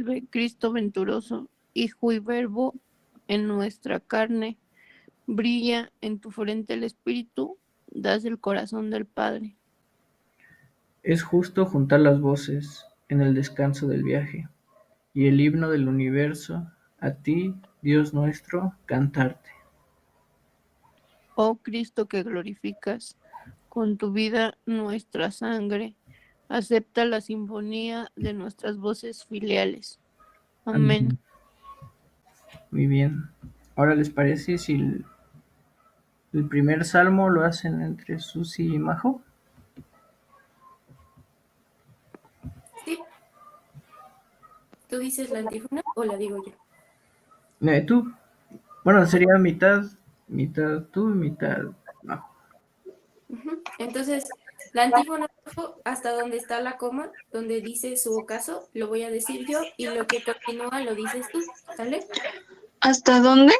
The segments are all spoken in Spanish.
vuelve, Cristo venturoso, Hijo y Verbo en nuestra carne, brilla en tu frente el Espíritu, das el corazón del Padre. Es justo juntar las voces en el descanso del viaje, y el himno del universo, a ti, Dios nuestro, cantarte. Oh Cristo que glorificas con tu vida nuestra sangre, acepta la sinfonía de nuestras voces filiales. Amén. Amén. Muy bien. Ahora, ¿les parece si el primer salmo lo hacen entre Susi y Majo? Sí, ¿tú dices la antífona o la digo yo? Tú. Bueno, sería mitad tú y mitad Majo. Entonces, la antífona hasta donde está la coma, donde dice su ocaso, lo voy a decir yo y lo que continúa lo dices tú, ¿sale? ¿Hasta dónde?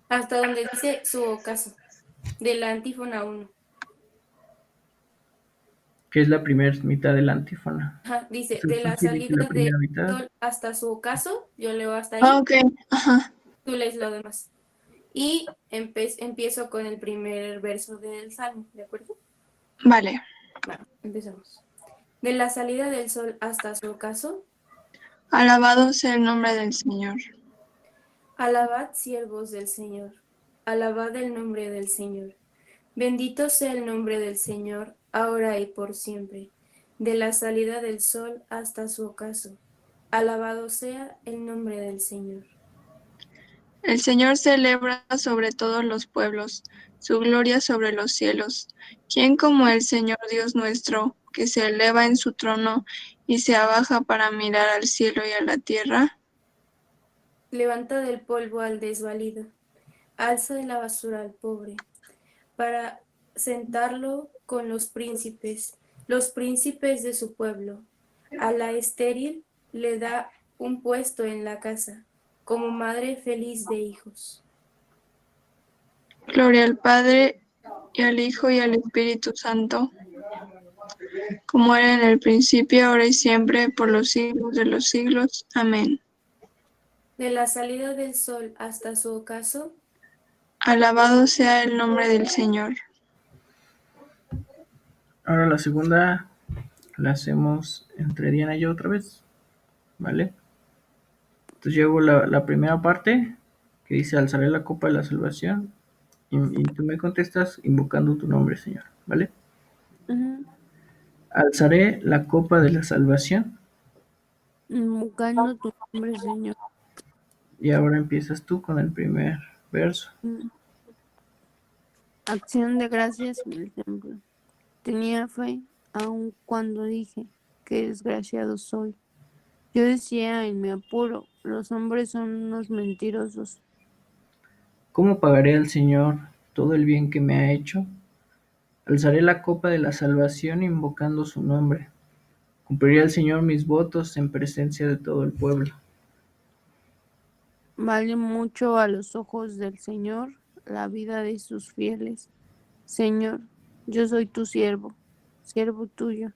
Hasta donde dice su ocaso, de la antífona 1. Que es la primera mitad de la antífona. Ajá, dice, de la Susi dice salida la del primera mitad. sol hasta su ocaso, yo leo hasta Ah, ahí, ok. Ajá. tú lees lo demás. Y empiezo con el primer verso del salmo, ¿de acuerdo? Vale. Bueno, empezamos. De la salida del sol hasta su ocaso, Alabado sea el nombre del Señor. alabad siervos del Señor, alabad el nombre del Señor. Bendito sea el nombre del Señor, ahora y por siempre, de la salida del sol hasta su ocaso. Alabado sea el nombre del Señor. El Señor celebra sobre todos los pueblos, su gloria sobre los cielos. ¿Quién como el Señor Dios nuestro, que se eleva en su trono y se abaja para mirar al cielo y a la tierra? Levanta del polvo al desvalido, alza de la basura al pobre, para sentarlo con los príncipes de su pueblo. A la estéril le da un puesto en la casa, como madre feliz de hijos. Gloria al Padre, y al Hijo, y al Espíritu Santo, como era en el principio, ahora y siempre, por los siglos de los siglos. Amén. De la salida del sol hasta su ocaso, Alabado sea el nombre del Señor. Ahora la segunda la hacemos entre Diana y yo otra vez, ¿vale? Entonces llevo la primera parte que dice alzaré la copa de la salvación y tú me contestas invocando tu nombre, Señor, ¿vale? Ujú. Alzaré la copa de la salvación Invocando tu nombre, Señor. y ahora empiezas tú con el primer verso. Mm. Acción de gracias en el templo. Tenía fe, aun cuando dije, qué desgraciado soy. Yo decía en mi apuro, los hombres son unos mentirosos. ¿Cómo pagaré al Señor todo el bien que me ha hecho? Alzaré la copa de la salvación invocando su nombre. Cumpliré al Señor mis votos en presencia de todo el pueblo. Vale mucho a los ojos del Señor la vida de sus fieles. Señor, yo soy tu siervo, siervo tuyo,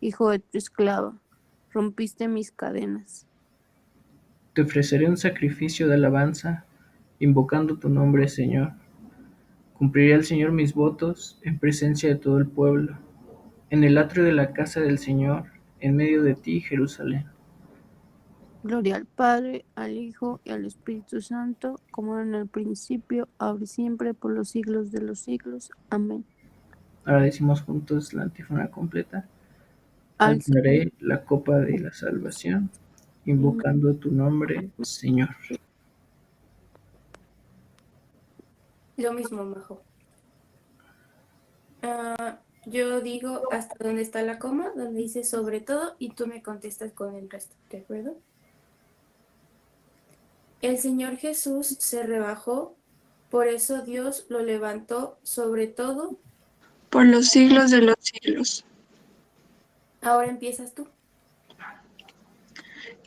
hijo de tu esclava. Rompiste mis cadenas. Te ofreceré un sacrificio de alabanza, invocando tu nombre, Señor. Cumpliré al Señor mis votos en presencia de todo el pueblo, en el atrio de la casa del Señor, en medio de ti, Jerusalén. Gloria al Padre, al Hijo y al Espíritu Santo, como en el principio, ahora y siempre, por los siglos de los siglos. Amén. Ahora decimos juntos la antífona completa. Alzaré Alzaré la copa de la salvación, invocando tu nombre, Señor. lo mismo, Majo. Yo digo hasta donde está la coma, donde dice sobre todo, y tú me contestas con el resto, ¿de acuerdo? El Señor Jesús se rebajó, por eso Dios lo levantó sobre todo. Por los siglos de los siglos. Ahora empiezas tú.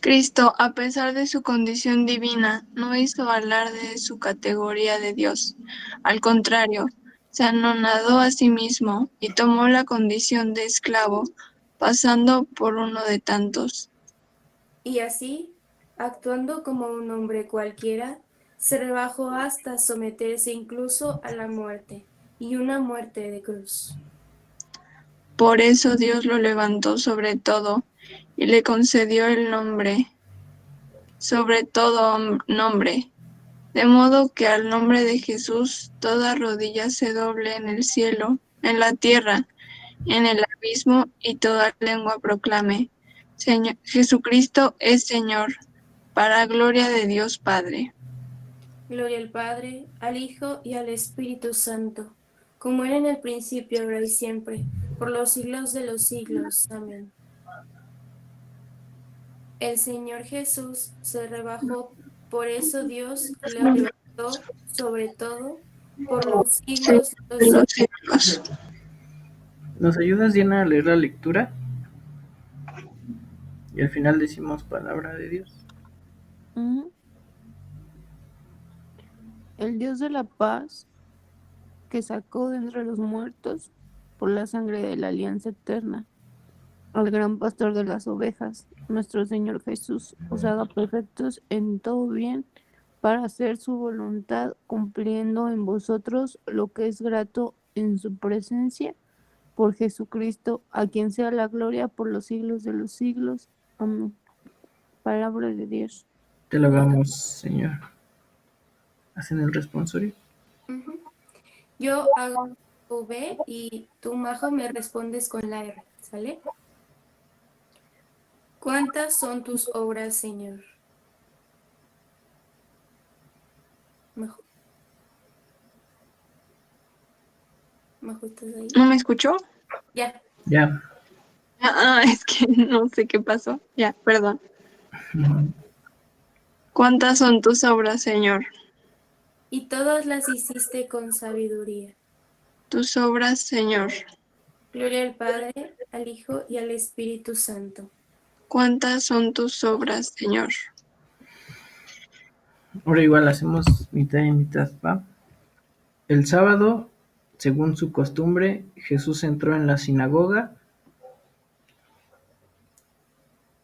Cristo, a pesar de su condición divina, no hizo alarde de su categoría de Dios. Al contrario, se anonadó a sí mismo y tomó la condición de esclavo, pasando por uno de tantos. Y así actuando como un hombre cualquiera, se rebajó hasta someterse incluso a la muerte, y una muerte de cruz. Por eso Dios lo levantó sobre todo y le concedió el nombre, sobre todo nombre, de modo que al nombre de Jesús toda rodilla se doble en el cielo, en la tierra, en el abismo, y toda lengua proclame: Jesucristo es Señor, para gloria de Dios Padre. Gloria al Padre, al Hijo y al Espíritu Santo, como era en el principio, ahora y siempre, por los siglos de los siglos. Amén. El Señor Jesús se rebajó, por eso Dios le levantó sobre todo por los siglos de los De los siglos. siglos. ¿Nos ayudas, Diana, a leer la lectura? Y al final decimos palabra de Dios. Ujú. El Dios de la paz, que sacó de entre los muertos por la sangre de la alianza eterna al gran pastor de las ovejas, nuestro Señor Jesús, os haga perfectos en todo bien para hacer su voluntad, cumpliendo en vosotros lo que es grato en su presencia, por Jesucristo, a quien sea la gloria por los siglos de los siglos. Amén. Palabra de Dios. Te alabamos, Señor. ¿Hacen el responsorio? Ujú. Yo hago V y tú, Majo, me respondes con la R, ¿sale? ¿Cuántas son tus obras, Señor? Majo. Majo, ¿estás ahí? ¿No me escuchó? Ya. Ya. Es que no sé qué pasó. Ya, perdón. ¿Cuántas son tus obras, Señor? Y todas las hiciste con sabiduría. Tus obras, Señor. Gloria al Padre, al Hijo y al Espíritu Santo. ¿Cuántas son tus obras, Señor? Ahora igual hacemos mitad y mitad, ¿va? El sábado, según su costumbre, Jesús entró en la sinagoga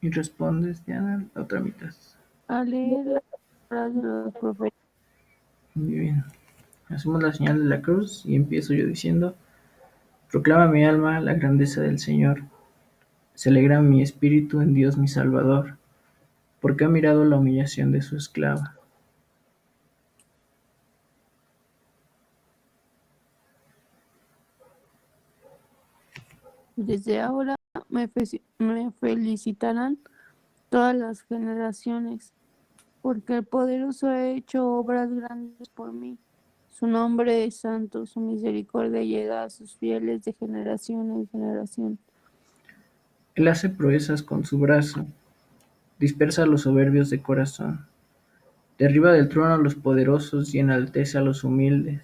y respondes, Diana, la otra mitad. A leer las palabras de los profetas. Muy bien. Hacemos la señal de la cruz y empiezo yo diciendo: proclama mi alma la grandeza del Señor. Se alegra mi espíritu en Dios mi Salvador, porque ha mirado la humillación de su esclava. Desde ahora me felicitarán todas las generaciones, porque el poderoso ha hecho obras grandes por mí. Su nombre es santo, su misericordia llega a sus fieles de generación en generación. Él hace proezas con su brazo, dispersa a los soberbios de corazón, derriba del trono a los poderosos y enaltece a los humildes.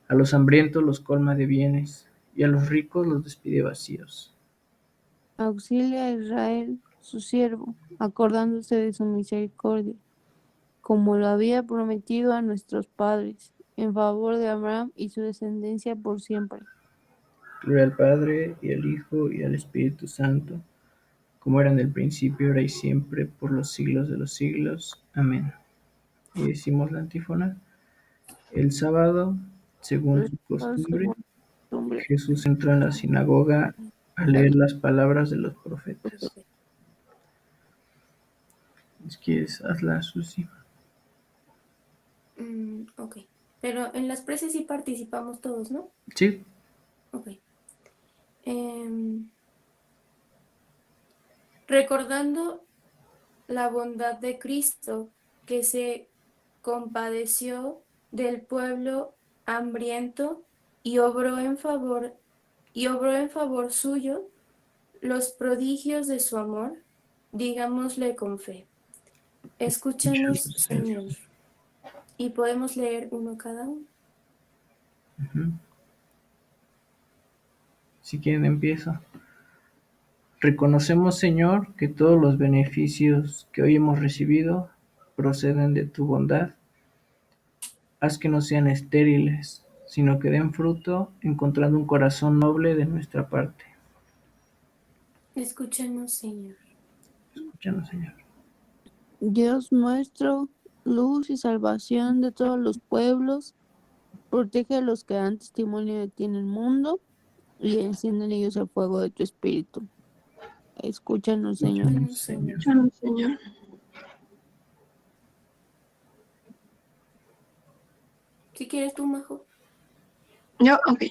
A los hambrientos los colma de bienes, y a los ricos los despide vacíos. Auxilia a Israel, su siervo, acordándose de su misericordia, como lo había prometido a nuestros padres, en favor de Abraham y su descendencia por siempre. Gloria al Padre, y al Hijo, y al Espíritu Santo, como era en el principio, ahora y siempre, por los siglos de los siglos. Amén. Y decimos la antífona. El sábado, según su costumbre, Según costumbre, Jesús entró en la sinagoga a leer las palabras de los profetas. Si quieres, hazla, Susi. Ok. Pero en las preces sí participamos todos, ¿no? Sí. Ok. Recordando la bondad de Cristo, que se compadeció del pueblo hambriento y obró en favor suyo los prodigios de su amor, digámosle con fe. Escúchanos, Señor. Y podemos leer uno cada uno. Ujú. Si quieren, empiezo. Reconocemos, Señor, que todos los beneficios que hoy hemos recibido proceden de tu bondad. Haz que no sean estériles, sino que den fruto, encontrando un corazón noble de nuestra parte. Escúchanos, Señor. Escúchanos, Señor. Dios nuestro, luz y salvación de todos los pueblos, protege a los que dan testimonio de ti en el mundo y enciende en ellos el fuego de tu espíritu. Escúchanos, Señor. Escúchanos, Señor. Escúchanos, Señor. ¿Qué quieres tú, Majo? Yo, ok.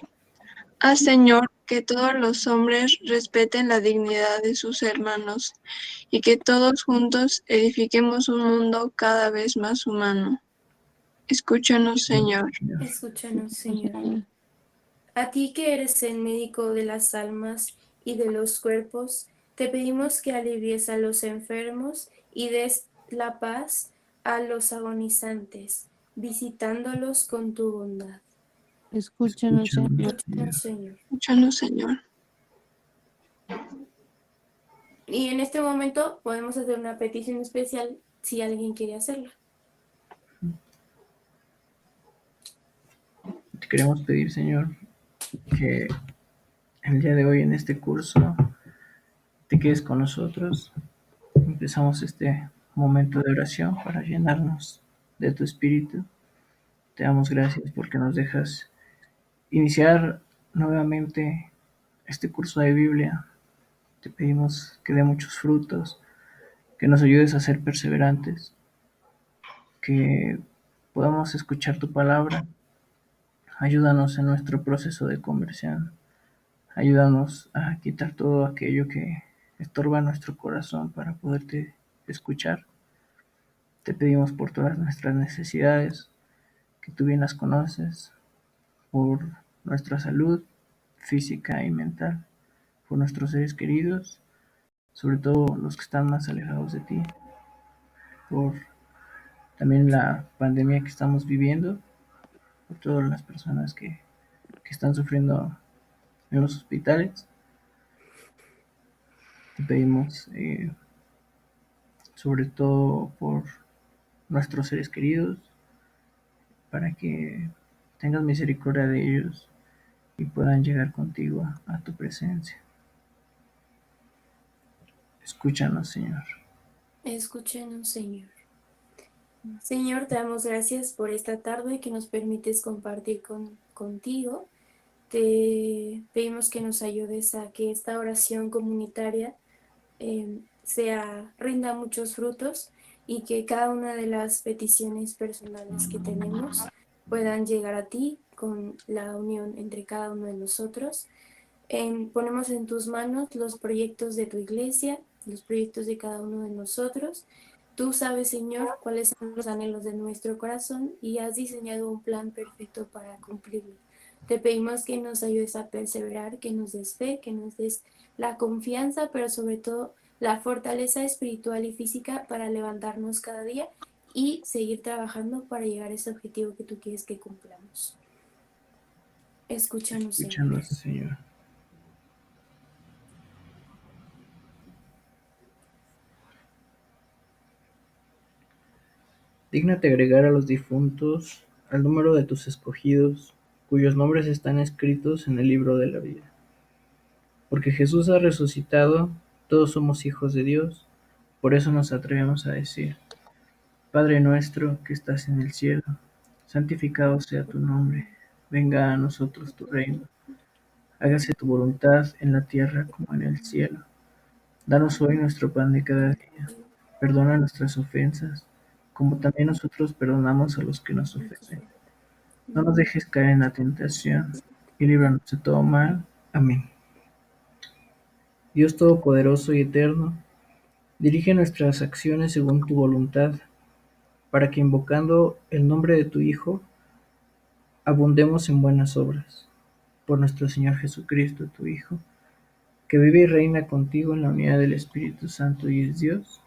Haz, Señor, que todos los hombres respeten la dignidad de sus hermanos y que todos juntos edifiquemos un mundo cada vez más humano. Escúchanos, Señor. Señor. Escúchanos, Señor. Señor. A ti que eres el médico de las almas y de los cuerpos, te pedimos que alivies a los enfermos y des la paz a los agonizantes, visitándolos con tu bondad. Escúchanos, Señor. Escúchanos, Señor. Escúchanos, Señor. Y en este momento podemos hacer una petición especial si alguien quiere hacerla. Te queremos pedir, Señor, que el día de hoy en este curso te quedes con nosotros. Empezamos este momento de oración para llenarnos de tu espíritu. Te damos gracias porque nos dejas iniciar nuevamente este curso de Biblia. Te pedimos que dé muchos frutos, que nos ayudes a ser perseverantes, que podamos escuchar tu palabra. Ayúdanos en nuestro proceso de conversión. Ayúdanos a quitar todo aquello que estorba nuestro corazón para poderte escuchar. Te pedimos por todas nuestras necesidades, que tú bien las conoces, por nuestra salud física y mental, por nuestros seres queridos, sobre todo los que están más alejados de ti, por también la pandemia que estamos viviendo, por todas las personas que están sufriendo en los hospitales. Te pedimos sobre todo por nuestros seres queridos, para que tengas misericordia de ellos y puedan llegar contigo a tu presencia. Escúchanos, Señor. Escúchenos, Señor. Señor, te damos gracias por esta tarde que nos permites compartir contigo. Te pedimos que nos ayudes a que esta oración comunitaria rinda muchos frutos y que cada una de las peticiones personales que tenemos puedan llegar a ti con la unión entre cada uno de nosotros. Ponemos en tus manos los proyectos de tu iglesia, los proyectos de cada uno de nosotros. Tú sabes, Señor, cuáles son los anhelos de nuestro corazón y has diseñado un plan perfecto para cumplirlo. Te pedimos que nos ayudes a perseverar, que nos des fe, que nos des la confianza, pero sobre todo la fortaleza espiritual y física para levantarnos cada día y seguir trabajando para llegar a ese objetivo que tú quieres que cumplamos. Escúchanos, Señor. Escúchanos, Señor. Dígnate agregar a los difuntos al número de tus escogidos, cuyos nombres están escritos en el libro de la vida. Porque Jesús ha resucitado, todos somos hijos de Dios, por eso nos atrevemos a decir: Padre nuestro que estás en el cielo, santificado sea tu nombre, venga a nosotros tu reino, hágase tu voluntad en la tierra como en el cielo. Danos hoy nuestro pan de cada día, perdona nuestras ofensas, como también nosotros perdonamos a los que nos ofenden. No nos dejes caer en la tentación, y líbranos de todo mal. Amén. Dios Todopoderoso y Eterno, dirige nuestras acciones según tu voluntad, para que invocando el nombre de tu Hijo, abundemos en buenas obras. Por nuestro Señor Jesucristo, tu Hijo, que vive y reina contigo en la unidad del Espíritu Santo y es Dios,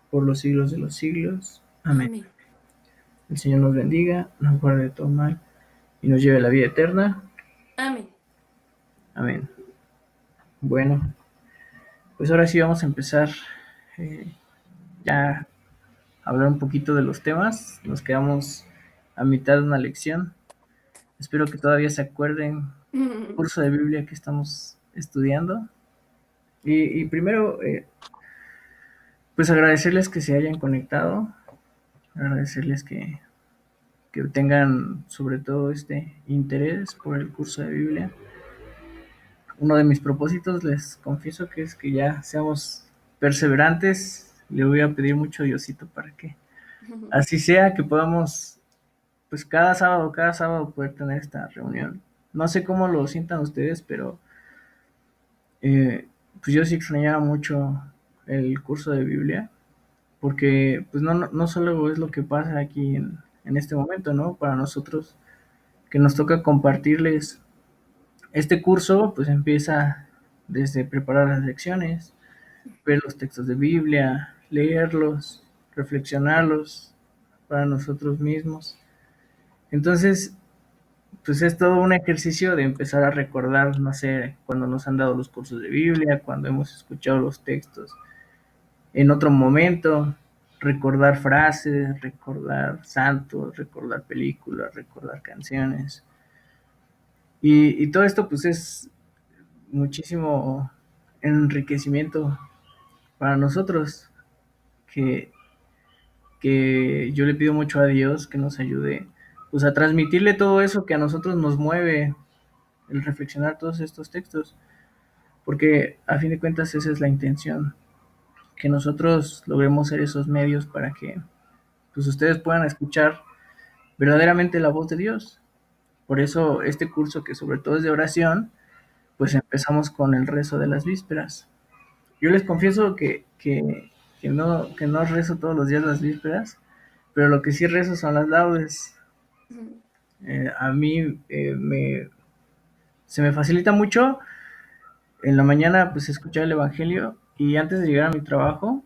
por los siglos de los siglos. Amén. Amén. El Señor nos bendiga, nos guarde de todo mal y nos lleve a la vida eterna. Amén. Amén. Bueno, pues ahora sí vamos a empezar ya a hablar un poquito de los temas. Nos quedamos a mitad de una lección. Espero que todavía se acuerden del curso de Biblia que estamos estudiando. Y primero pues agradecerles que se hayan conectado, agradecerles que tengan sobre todo este interés por el curso de Biblia. Uno de mis propósitos, les confieso, que es que ya seamos perseverantes. Le voy a pedir mucho a Diosito para que así sea, que podamos, pues cada sábado poder tener esta reunión. No sé cómo lo sientan ustedes, pero pues yo sí extrañaba mucho el curso de Biblia, porque pues no solo es lo que pasa aquí en este momento, ¿no? Para nosotros que nos toca compartirles este curso, pues empieza desde preparar las lecciones, ver los textos de Biblia, leerlos, reflexionarlos para nosotros mismos. Entonces, pues es todo un ejercicio de empezar a recordar, no sé, cuando nos han dado los cursos de Biblia, cuando hemos escuchado los textos en otro momento, recordar frases, recordar santos, recordar películas, recordar canciones. Y todo esto pues es muchísimo enriquecimiento para nosotros, que, que yo le pido mucho a Dios que nos ayude pues a transmitirle todo eso que a nosotros nos mueve, el reflexionar todos estos textos, porque a fin de cuentas esa es la intención, que nosotros logremos ser esos medios para que pues ustedes puedan escuchar verdaderamente la voz de Dios. Por eso este curso, que sobre todo es de oración, pues empezamos con el rezo de las vísperas. Yo les confieso que no rezo todos los días las vísperas, pero lo que sí rezo son las laudes. A mí se me facilita mucho en la mañana pues escuchar el Evangelio, y antes de llegar a mi trabajo,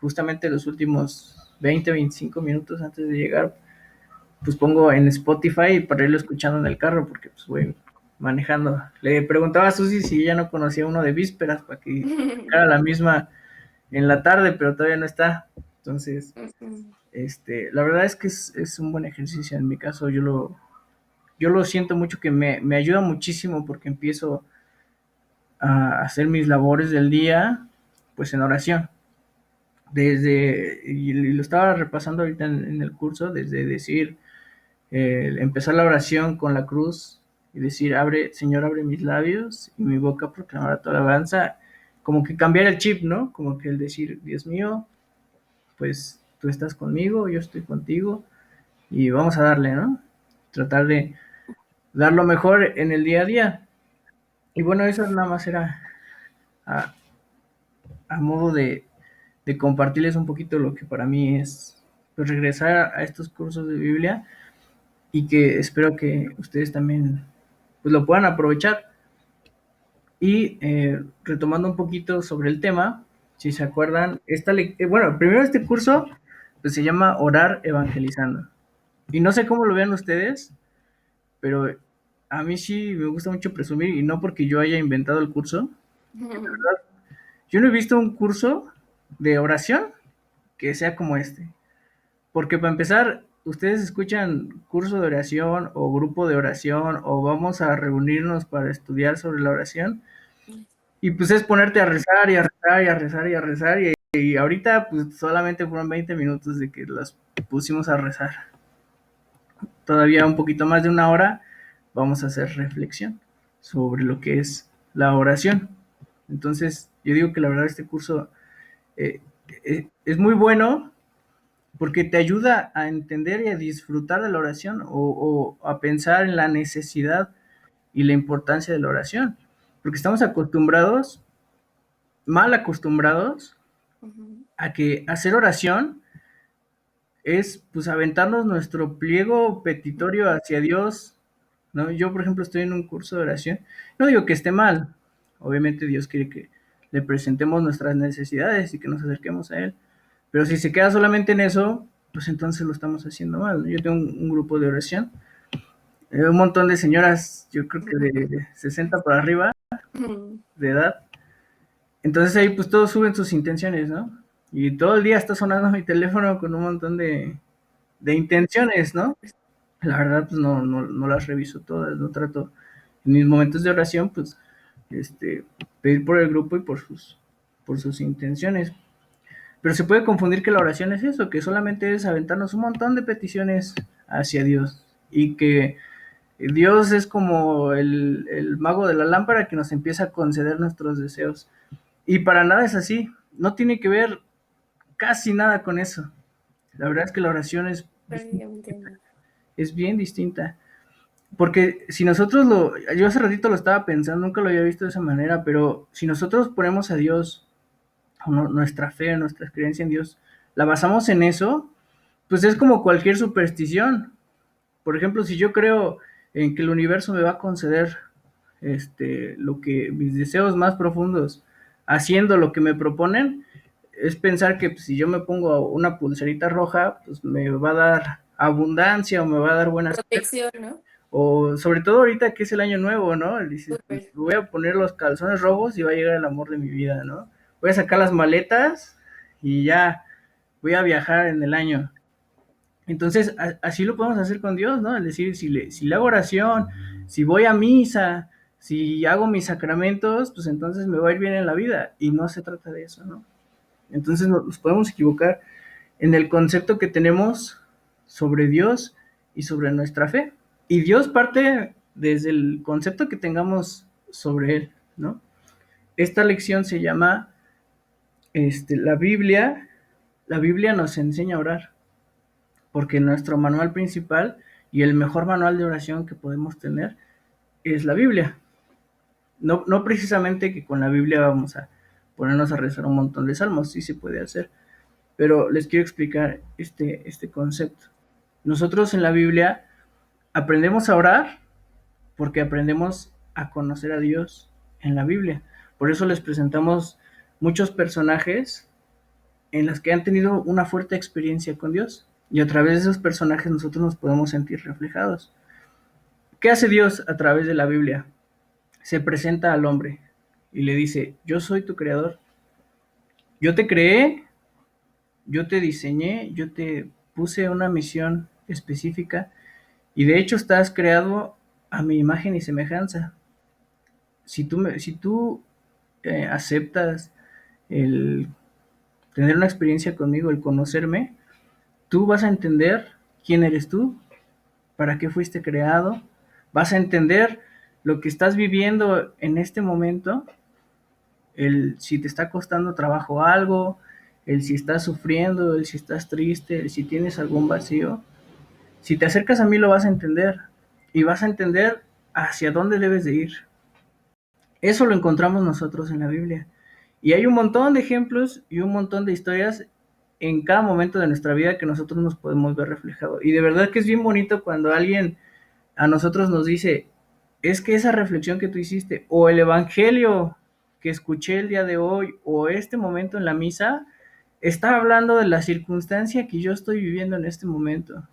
justamente los últimos 20-25 minutos antes de llegar, pues pongo en Spotify para irlo escuchando en el carro, porque pues voy manejando. Le preguntaba a Susi si ella no conocía uno de vísperas para que era la misma en la tarde, pero todavía no está. Entonces, la verdad es que es un buen ejercicio. En mi caso, yo lo siento mucho, que me ayuda muchísimo, porque empiezo a hacer mis labores del día, pues en oración. Y lo estaba repasando ahorita en el curso, desde decir, empezar la oración con la cruz y decir, Señor, abre mis labios y mi boca proclamará tu alabanza, como que cambiar el chip, ¿no? Como que el decir, Dios mío, pues tú estás conmigo, yo estoy contigo y vamos a darle, ¿no? Tratar de dar lo mejor en el día a día. Y bueno, eso nada más era a, a modo de compartirles un poquito lo que para mí es, pues, regresar a estos cursos de Biblia, y que espero que ustedes también pues lo puedan aprovechar. Y retomando un poquito sobre el tema, si se acuerdan, bueno, primero este curso pues se llama Orar Evangelizando. Y no sé cómo lo vean ustedes, pero a mí sí me gusta mucho presumir, y no porque yo haya inventado el curso. Yo no he visto un curso de oración que sea como este. Porque para empezar, ustedes escuchan curso de oración o grupo de oración o vamos a reunirnos para estudiar sobre la oración, y pues es ponerte a rezar y a rezar y a rezar y a rezar, y ahorita pues solamente fueron 20 minutos de que las pusimos a rezar. Todavía un poquito más de una hora vamos a hacer reflexión sobre lo que es la oración. Entonces yo digo que la verdad este curso es muy bueno, porque te ayuda a entender y a disfrutar de la oración, o a pensar en la necesidad y la importancia de la oración, porque estamos acostumbrados, mal acostumbrados, a que hacer oración es pues aventarnos nuestro pliego petitorio hacia Dios, ¿no? Yo, por ejemplo, estoy en un curso de oración, no digo que esté mal, obviamente Dios quiere que le presentemos nuestras necesidades y que nos acerquemos a Él, pero si se queda solamente en eso, pues entonces lo estamos haciendo mal, ¿no? Yo tengo un grupo de oración, un montón de señoras, yo creo que de 60 para arriba de edad. Entonces ahí pues todos suben sus intenciones, ¿no? Y todo el día está sonando mi teléfono con un montón de intenciones, ¿no? La verdad pues no las reviso todas, no trato en mis momentos de oración pues pedir por el grupo y por sus intenciones. Pero se puede confundir que la oración es eso, que solamente es aventarnos un montón de peticiones hacia Dios y que Dios es como el mago de la lámpara que nos empieza a conceder nuestros deseos. Y para nada es así, no tiene que ver casi nada con eso. La verdad es que la oración Prácticamente no. es bien distinta. Porque si nosotros yo hace ratito lo estaba pensando, nunca lo había visto de esa manera, pero si nosotros ponemos a Dios, nuestra fe, nuestra creencia en Dios, la basamos en eso, pues es como cualquier superstición. Por ejemplo, si yo creo en que el universo me va a conceder mis deseos más profundos, haciendo lo que me proponen, es pensar que pues, si yo me pongo una pulserita roja, pues me va a dar abundancia o me va a dar buenas Protección, ¿no? o sobre todo ahorita que es el año nuevo, ¿no? Dices, pues, Súper. voy a poner los calzones rojos y va a llegar el amor de mi vida, ¿no? Voy a sacar las maletas y ya voy a viajar en el año. Entonces, así lo podemos hacer con Dios, ¿no? Es decir, si le hago oración, si voy a misa, si hago mis sacramentos, pues entonces me va a ir bien en la vida. Y no se trata de eso, ¿no? Entonces nos podemos equivocar en el concepto que tenemos sobre Dios y sobre nuestra fe. Y Dios parte desde el concepto que tengamos sobre Él, ¿no? Esta lección se llama la Biblia. La Biblia nos enseña a orar, porque nuestro manual principal y el mejor manual de oración que podemos tener es la Biblia. No precisamente que con la Biblia vamos a ponernos a rezar un montón de salmos, sí se puede hacer, pero les quiero explicar este concepto. Nosotros en la Biblia aprendemos a orar porque aprendemos a conocer a Dios en la Biblia. Por eso les presentamos muchos personajes en los que han tenido una fuerte experiencia con Dios. Y a través de esos personajes nosotros nos podemos sentir reflejados. ¿Qué hace Dios a través de la Biblia? Se presenta al hombre y le dice, yo soy tu creador. Yo te creé, yo te diseñé, yo te puse una misión específica y de hecho estás creado a mi imagen y semejanza. Si tú aceptas el tener una experiencia conmigo, el conocerme, tú vas a entender quién eres tú, para qué fuiste creado, vas a entender lo que estás viviendo en este momento, el si te está costando trabajo algo, el si estás sufriendo, el si estás triste, el si tienes algún vacío. Si te acercas a mí lo vas a entender y vas a entender hacia dónde debes de ir. Eso lo encontramos nosotros en la Biblia. Y hay un montón de ejemplos y un montón de historias en cada momento de nuestra vida que nosotros nos podemos ver reflejados. Y de verdad que es bien bonito cuando alguien a nosotros nos dice, es que esa reflexión que tú hiciste, o el evangelio que escuché el día de hoy, o este momento en la misa, está hablando de la circunstancia que yo estoy viviendo en este momento,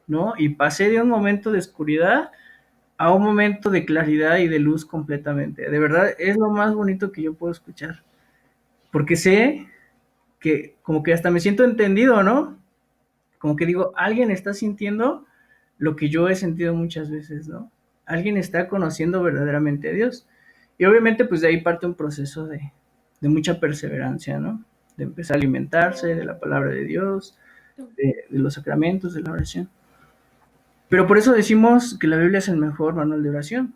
¿no? Y pasé de un momento de oscuridad a un momento de claridad y de luz completamente. De verdad, es lo más bonito que yo puedo escuchar. Porque sé que como que hasta me siento entendido, ¿no? Como que digo, alguien está sintiendo lo que yo he sentido muchas veces, ¿no? Alguien está conociendo verdaderamente a Dios. Y obviamente pues de ahí parte un proceso de mucha perseverancia, ¿no? De empezar a alimentarse de la palabra de Dios, de los sacramentos, de la oración. Pero por eso decimos que la Biblia es el mejor manual de oración.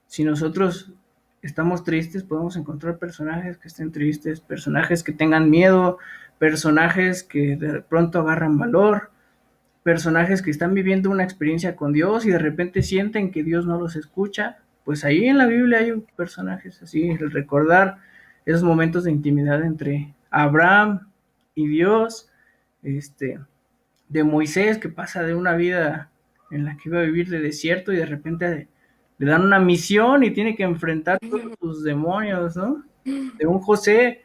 Si nosotros estamos tristes, podemos encontrar personajes que estén tristes, personajes que tengan miedo, personajes que de pronto agarran valor, personajes que están viviendo una experiencia con Dios y de repente sienten que Dios no los escucha. Pues ahí en la Biblia hay personajes así, el recordar esos momentos de intimidad entre Abraham y Dios, de Moisés que pasa de una vida en la que iba a vivir de desierto y de repente le dan una misión y tiene que enfrentar todos sus demonios, ¿no? De un José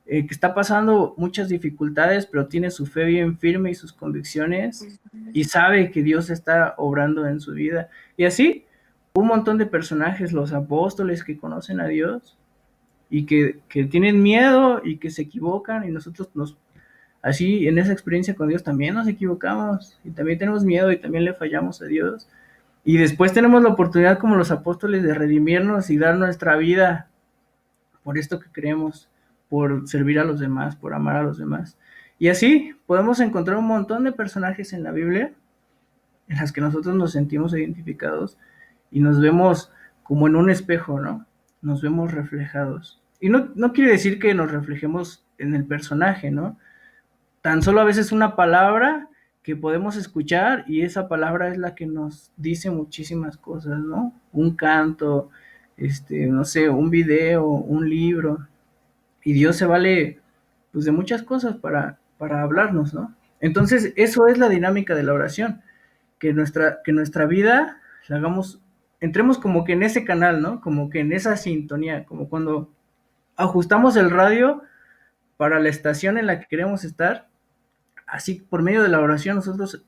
que está pasando muchas dificultades, pero tiene su fe bien firme y sus convicciones y sabe que Dios está obrando en su vida. Y así, un montón de personajes, los apóstoles que conocen a Dios y que tienen miedo y que se equivocan y nosotros así en esa experiencia con Dios también nos equivocamos y también tenemos miedo y también le fallamos a Dios. Y después tenemos la oportunidad como los apóstoles de redimirnos y dar nuestra vida por esto que creemos, por servir a los demás, por amar a los demás. Y así podemos encontrar un montón de personajes en la Biblia en las que nosotros nos sentimos identificados y nos vemos como en un espejo, ¿no? Nos vemos reflejados. Y no quiere decir que nos reflejemos en el personaje, ¿no? Tan solo a veces una palabra que podemos escuchar y esa palabra es la que nos dice muchísimas cosas, ¿no? Un canto, no sé, un video, un libro. Y Dios se vale, pues, de muchas cosas para hablarnos, ¿no? Entonces, eso es la dinámica de la oración, que nuestra vida la hagamos, entremos como que en ese canal, ¿no? Como que en esa sintonía, como cuando ajustamos el radio para la estación en la que queremos estar, así por medio de la oración nosotros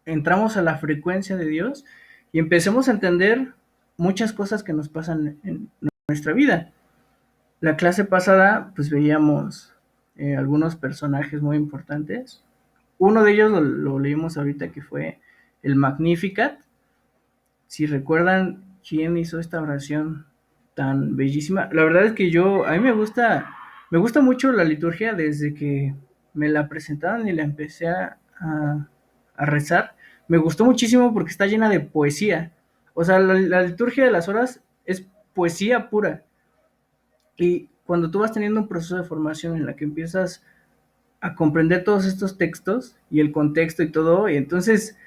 entramos a la frecuencia de Dios y empecemos a entender muchas cosas que nos pasan en nuestra vida. La clase pasada, pues veíamos algunos personajes muy importantes. Uno de ellos lo leímos ahorita, que fue el Magnificat. Si recuerdan quién hizo esta oración tan bellísima. La verdad es que a mí me gusta mucho la liturgia desde que me la presentaron y la empecé a rezar. Me gustó muchísimo porque está llena de poesía. O sea, la liturgia de las horas es poesía pura. Y cuando tú vas teniendo un proceso de formación en la que empiezas a comprender todos estos textos y el contexto y todo, y entonces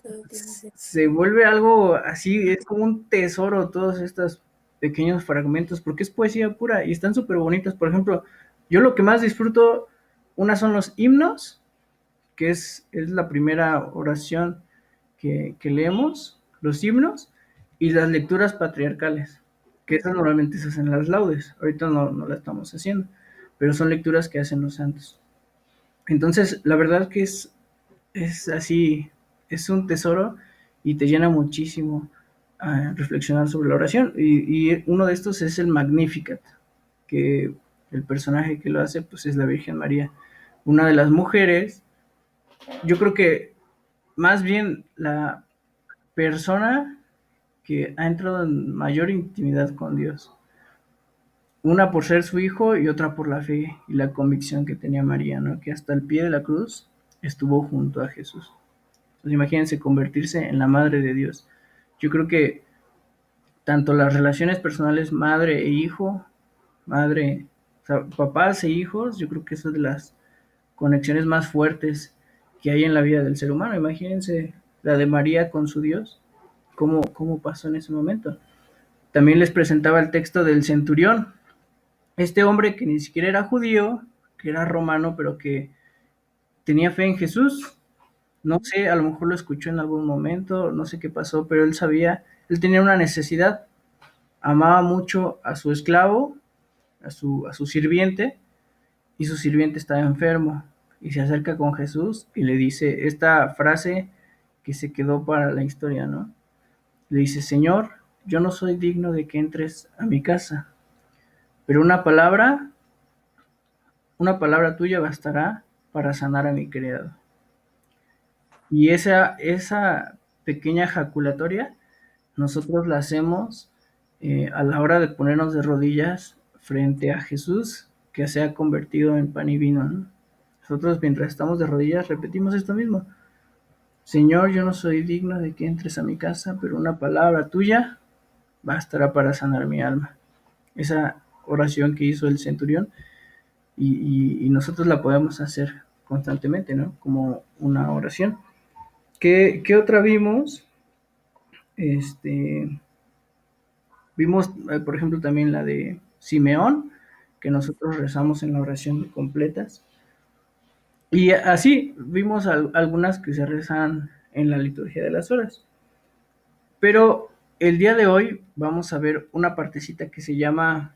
Todo tiene sentido. se vuelve algo así, es como un tesoro todos estos pequeños fragmentos, porque es poesía pura y están súper bonitas. Por ejemplo, yo lo que más disfruto, una son los himnos, que es la primera oración que leemos, los himnos, y las lecturas patriarcales, que esas normalmente se hacen las laudes, ahorita no la estamos haciendo, pero son lecturas que hacen los santos. Entonces, la verdad que es así, es un tesoro y te llena muchísimo a reflexionar sobre la oración. Y uno de estos es el Magnificat, que el personaje que lo hace pues es la Virgen María, una de las mujeres, yo creo que más bien la persona que ha entrado en mayor intimidad con Dios. Una por ser su hijo y otra por la fe y la convicción que tenía María, ¿no? Que hasta el pie de la cruz estuvo junto a Jesús. Pues imagínense convertirse en la madre de Dios. Yo creo que tanto las relaciones personales madre e hijo, madre, o sea, papás e hijos, yo creo que eso es de las conexiones más fuertes que hay en la vida del ser humano. Imagínense la de María con su Dios, cómo pasó en ese momento. También les presentaba el texto del centurión, este hombre que ni siquiera era judío, que era romano, pero que tenía fe en Jesús. No sé, a lo mejor lo escuchó en algún momento, no sé qué pasó, pero él sabía, él tenía una necesidad, amaba mucho a su esclavo, a su sirviente, y su sirviente estaba enfermo, y se acerca con Jesús y le dice esta frase que se quedó para la historia, ¿no? Le dice, Señor, yo no soy digno de que entres a mi casa, pero una palabra tuya bastará para sanar a mi criado. Y esa pequeña ejaculatoria nosotros la hacemos a la hora de ponernos de rodillas frente a Jesús, que se ha convertido en pan y vino, ¿no? Nosotros mientras estamos de rodillas repetimos esto mismo. Señor, yo no soy digno de que entres a mi casa, pero una palabra tuya bastará para sanar mi alma. Esa oración que hizo el centurión y nosotros la podemos hacer constantemente, ¿no? Como una oración. ¿Qué otra vimos? Vimos, por ejemplo, también la de Simeón, que nosotros rezamos en la oración completas. Y así vimos algunas que se rezan en la liturgia de las horas. Pero el día de hoy vamos a ver una partecita que se llama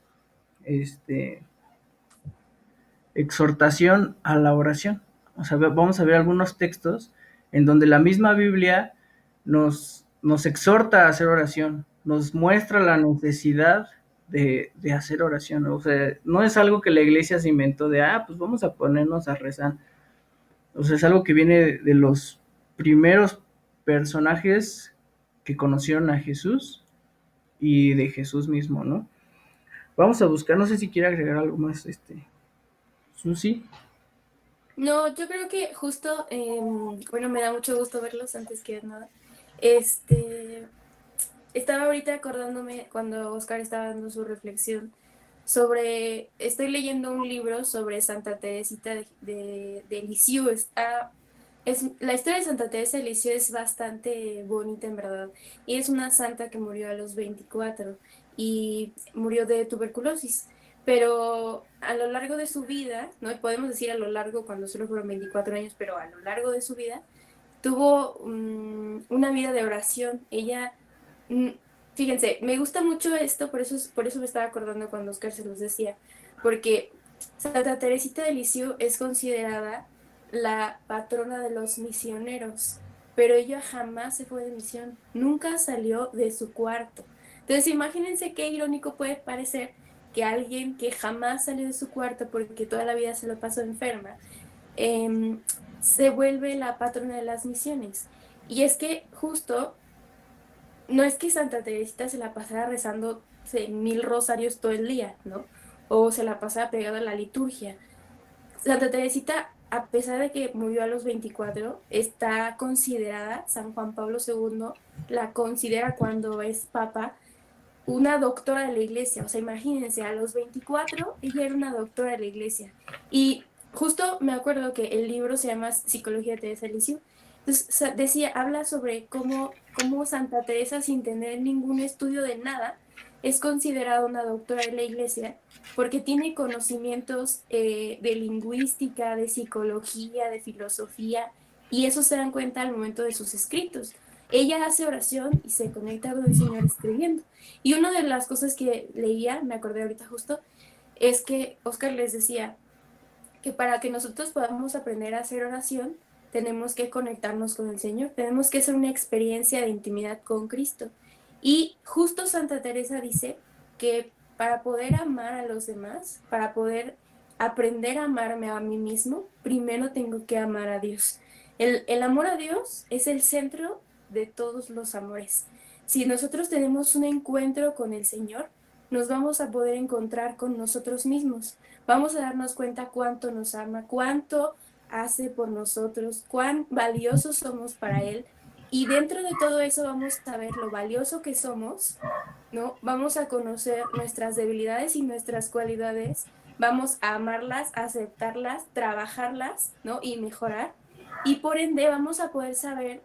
exhortación a la oración. O sea, vamos a ver algunos textos en donde la misma Biblia nos exhorta a hacer oración, nos muestra la necesidad de hacer oración. O sea, no es algo que la iglesia se inventó de, pues vamos a ponernos a rezar. O sea, es algo que viene de los primeros personajes que conocieron a Jesús y de Jesús mismo, ¿no? Vamos a buscar, no sé si quiere agregar algo más, Susi. No, yo creo que justo, bueno, me da mucho gusto verlos antes que nada. Estaba ahorita acordándome cuando Oscar estaba dando su reflexión sobre, estoy leyendo un libro sobre Santa Teresita de Lisieux. La historia de Santa Teresa de Lisieux es bastante bonita en verdad. Y es una santa que murió a los 24 y murió de tuberculosis. Pero a lo largo de su vida, no podemos decir a lo largo cuando solo fueron 24 años, pero a lo largo de su vida, tuvo una vida de oración. Ella, mm, fíjense, me gusta mucho esto, por eso me estaba acordando cuando Oscar se los decía, porque Santa Teresita de Lisieux es considerada la patrona de los misioneros, pero ella jamás se fue de misión, nunca salió de su cuarto. Entonces, imagínense qué irónico puede parecer que alguien que jamás salió de su cuarto porque toda la vida se lo pasó enferma, em, se vuelve la patrona de las misiones. Y es que justo, no es que Santa Teresita se la pasara rezando 1000 rosarios todo el día, ¿no? O se la pasara pegada a la liturgia. Santa Teresita, a pesar de que murió a los 24, está considerada, San Juan Pablo II la considera cuando es papa, una doctora de la iglesia. O sea, imagínense, a los 24 ella era una doctora de la iglesia. Y justo me acuerdo que el libro se llama Psicología de Teresa de Lisieux. Entonces, decía, habla sobre cómo Santa Teresa, sin tener ningún estudio de nada, es considerada una doctora de la iglesia porque tiene conocimientos de lingüística, de psicología, de filosofía, y eso se dan cuenta al momento de sus escritos. Ella hace oración y se conecta con el Señor escribiendo. Y una de las cosas que leía, me acordé ahorita justo, es que Oscar les decía que para que nosotros podamos aprender a hacer oración, tenemos que conectarnos con el Señor, tenemos que hacer una experiencia de intimidad con Cristo. Y justo Santa Teresa dice que para poder amar a los demás, para poder aprender a amarme a mí mismo, primero tengo que amar a Dios. El amor a Dios es el centro de todos los amores. Si nosotros tenemos un encuentro con el Señor, nos vamos a poder encontrar con nosotros mismos. Vamos a darnos cuenta cuánto nos ama, cuánto hace por nosotros, cuán valiosos somos para Él. Y dentro de todo eso vamos a ver lo valioso que somos, ¿no? Vamos a conocer nuestras debilidades y nuestras cualidades, vamos a amarlas, a aceptarlas, trabajarlas, ¿no? Y mejorar. Y por ende vamos a poder saber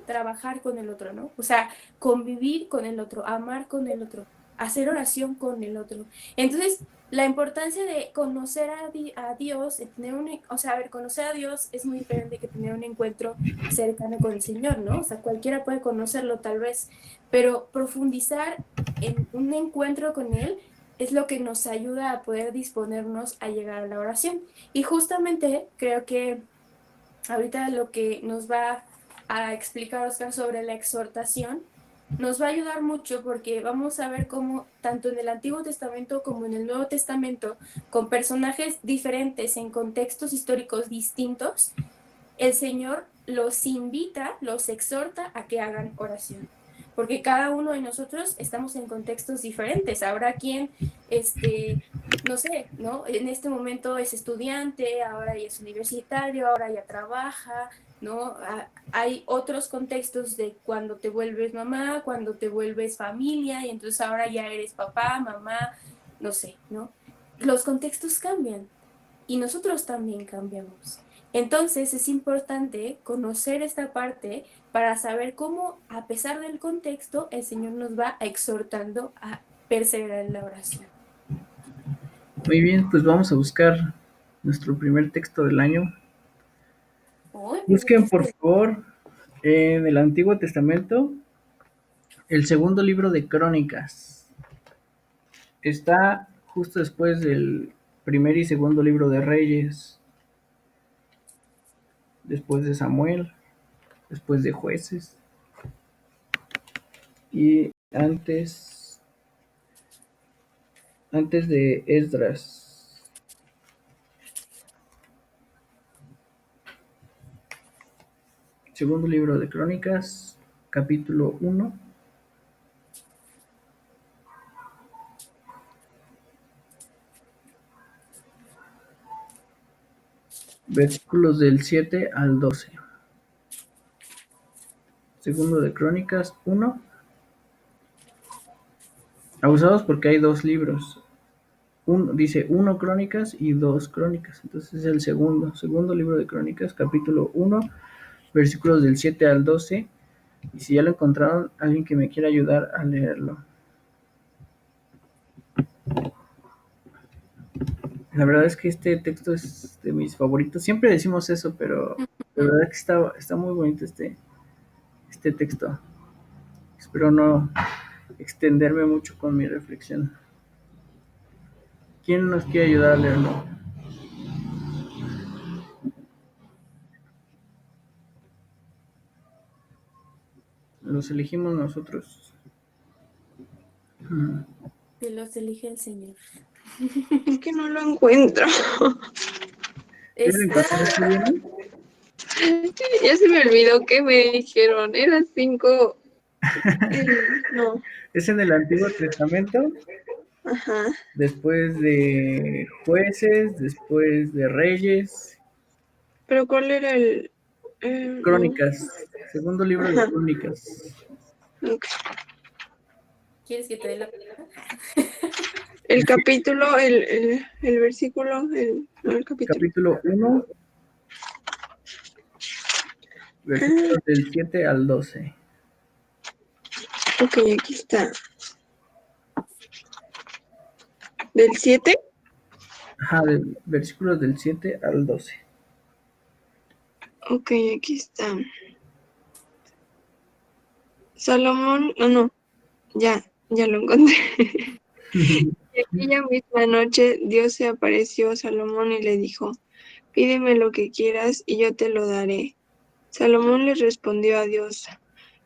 trabajar con el otro, ¿no? O sea, convivir con el otro, amar con el otro, hacer oración con el otro. Entonces, la importancia de conocer a Dios, de tener o sea, a ver, conocer a Dios es muy diferente que tener un encuentro cercano con el Señor, ¿no? O sea, cualquiera puede conocerlo tal vez, pero profundizar en un encuentro con Él es lo que nos ayuda a poder disponernos a llegar a la oración. Y justamente creo que ahorita lo que nos va a explicar Oscar sobre la exhortación nos va a ayudar mucho porque vamos a ver cómo tanto en el Antiguo Testamento como en el Nuevo Testamento, con personajes diferentes en contextos históricos distintos, el Señor los invita, los exhorta a que hagan oración. Porque cada uno de nosotros estamos en contextos diferentes. Habrá quien, no sé, ¿no? En este momento es estudiante, ahora ya es universitario, ahora ya trabaja, ¿no? Hay otros contextos de cuando te vuelves mamá, cuando te vuelves familia, y entonces ahora ya eres papá, mamá, no sé, ¿no? Los contextos cambian y nosotros también cambiamos. Entonces es importante conocer esta parte para saber cómo, a pesar del contexto, el Señor nos va exhortando a perseverar en la oración. Muy bien, pues vamos a buscar nuestro primer texto del año. Busquen por favor en el Antiguo Testamento el segundo libro de Crónicas. Está justo después del primer y segundo libro de Reyes, después de Samuel, después de Jueces y antes de Esdras. Segundo libro de Crónicas, capítulo 1. versículos del 7 al 12. Segundo de Crónicas 1. Abusados porque hay dos libros. Dice 1 Crónicas y 2 Crónicas. Entonces es el segundo libro de Crónicas, capítulo 1, versículos del 7 al 12. Y si ya lo encontraron, alguien que me quiera ayudar a leerlo. La verdad es que este texto es de mis favoritos. Siempre decimos eso, pero la verdad es que está muy bonito este texto. Espero no extenderme mucho con mi reflexión. ¿Quién nos quiere ayudar a leerlo? Los elegimos nosotros. Que los elige el Señor. Es que no lo encuentro. ¿Ya lo Está, encontraste bien? Ya se me olvidó que me dijeron. Era 5. No. Es en el Antiguo Testamento, Ajá. después de Jueces, después de Reyes, Pero ¿cuál era el...? No. Crónicas, segundo libro de Ajá. Crónicas. Ok. ¿quieres que te dé la El capítulo, el versículo, no, el capítulo. Capítulo 1, versículos del 7 al 12. Ok, aquí está. ¿Del 7? Ajá, versículos del 7 al 12. Ok, aquí está. Salomón, no, ya lo encontré. Y aquella misma noche Dios se apareció a Salomón y le dijo, pídeme lo que quieras y yo te lo daré. Salomón le respondió a Dios,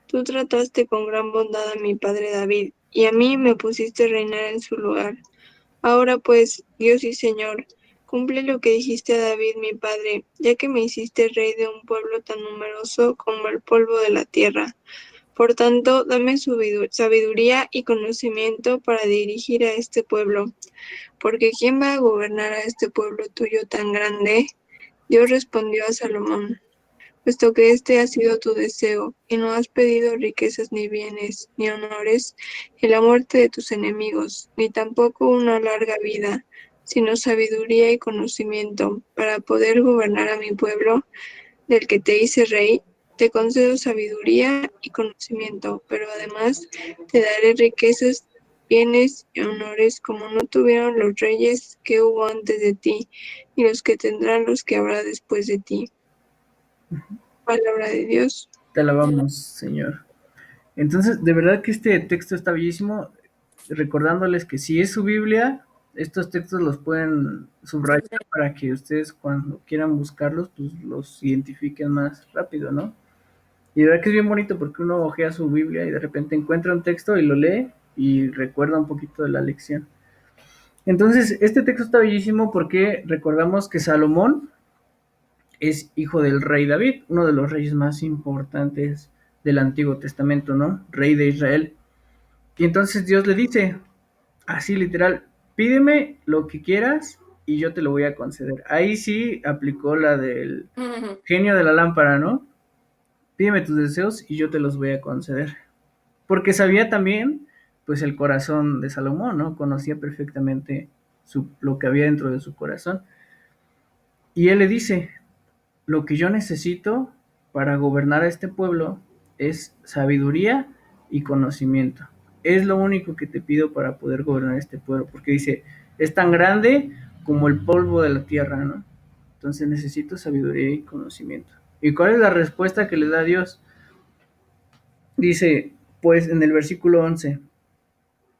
tú trataste con gran bondad a mi padre David, y a mí me pusiste reinar en su lugar. Ahora pues, Dios y Señor, cumple lo que dijiste a David mi padre, ya que me hiciste rey de un pueblo tan numeroso como el polvo de la tierra. Por tanto, dame sabiduría y conocimiento para dirigir a este pueblo, porque ¿quién va a gobernar a este pueblo tuyo tan grande? Dios respondió a Salomón, puesto que este ha sido tu deseo, y no has pedido riquezas ni bienes, ni honores, ni la muerte de tus enemigos, ni tampoco una larga vida, sino sabiduría y conocimiento, para poder gobernar a mi pueblo, del que te hice rey, te concedo sabiduría y conocimiento, pero además te daré riquezas, bienes y honores como no tuvieron los reyes que hubo antes de ti, ni los que tendrán los que habrá después de ti. Palabra de Dios. Te alabamos, Señor. Entonces, de verdad que este texto está bellísimo, recordándoles que si es su Biblia, estos textos los pueden subrayar para que ustedes cuando quieran buscarlos, pues los identifiquen más rápido, ¿no? Y de verdad que es bien bonito porque uno ojea su Biblia y de repente encuentra un texto y lo lee y recuerda un poquito de la lección. Entonces, este texto está bellísimo porque recordamos que Salomón es hijo del rey David, uno de los reyes más importantes del Antiguo Testamento, ¿no? Rey de Israel. Y entonces Dios le dice, así literal, pídeme lo que quieras y yo te lo voy a conceder. Ahí sí aplicó la del genio de la lámpara, ¿no? Pídeme tus deseos y yo te los voy a conceder. Porque sabía también, pues, el corazón de Salomón, ¿no? Conocía perfectamente lo que había dentro de su corazón. Y él le dice, lo que yo necesito para gobernar a este pueblo es sabiduría y conocimiento. Es lo único que te pido para poder gobernar este pueblo, porque dice, es tan grande como el polvo de la tierra, ¿no? Entonces necesito sabiduría y conocimiento. ¿Y cuál es la respuesta que le da Dios? Dice, pues en el versículo 11,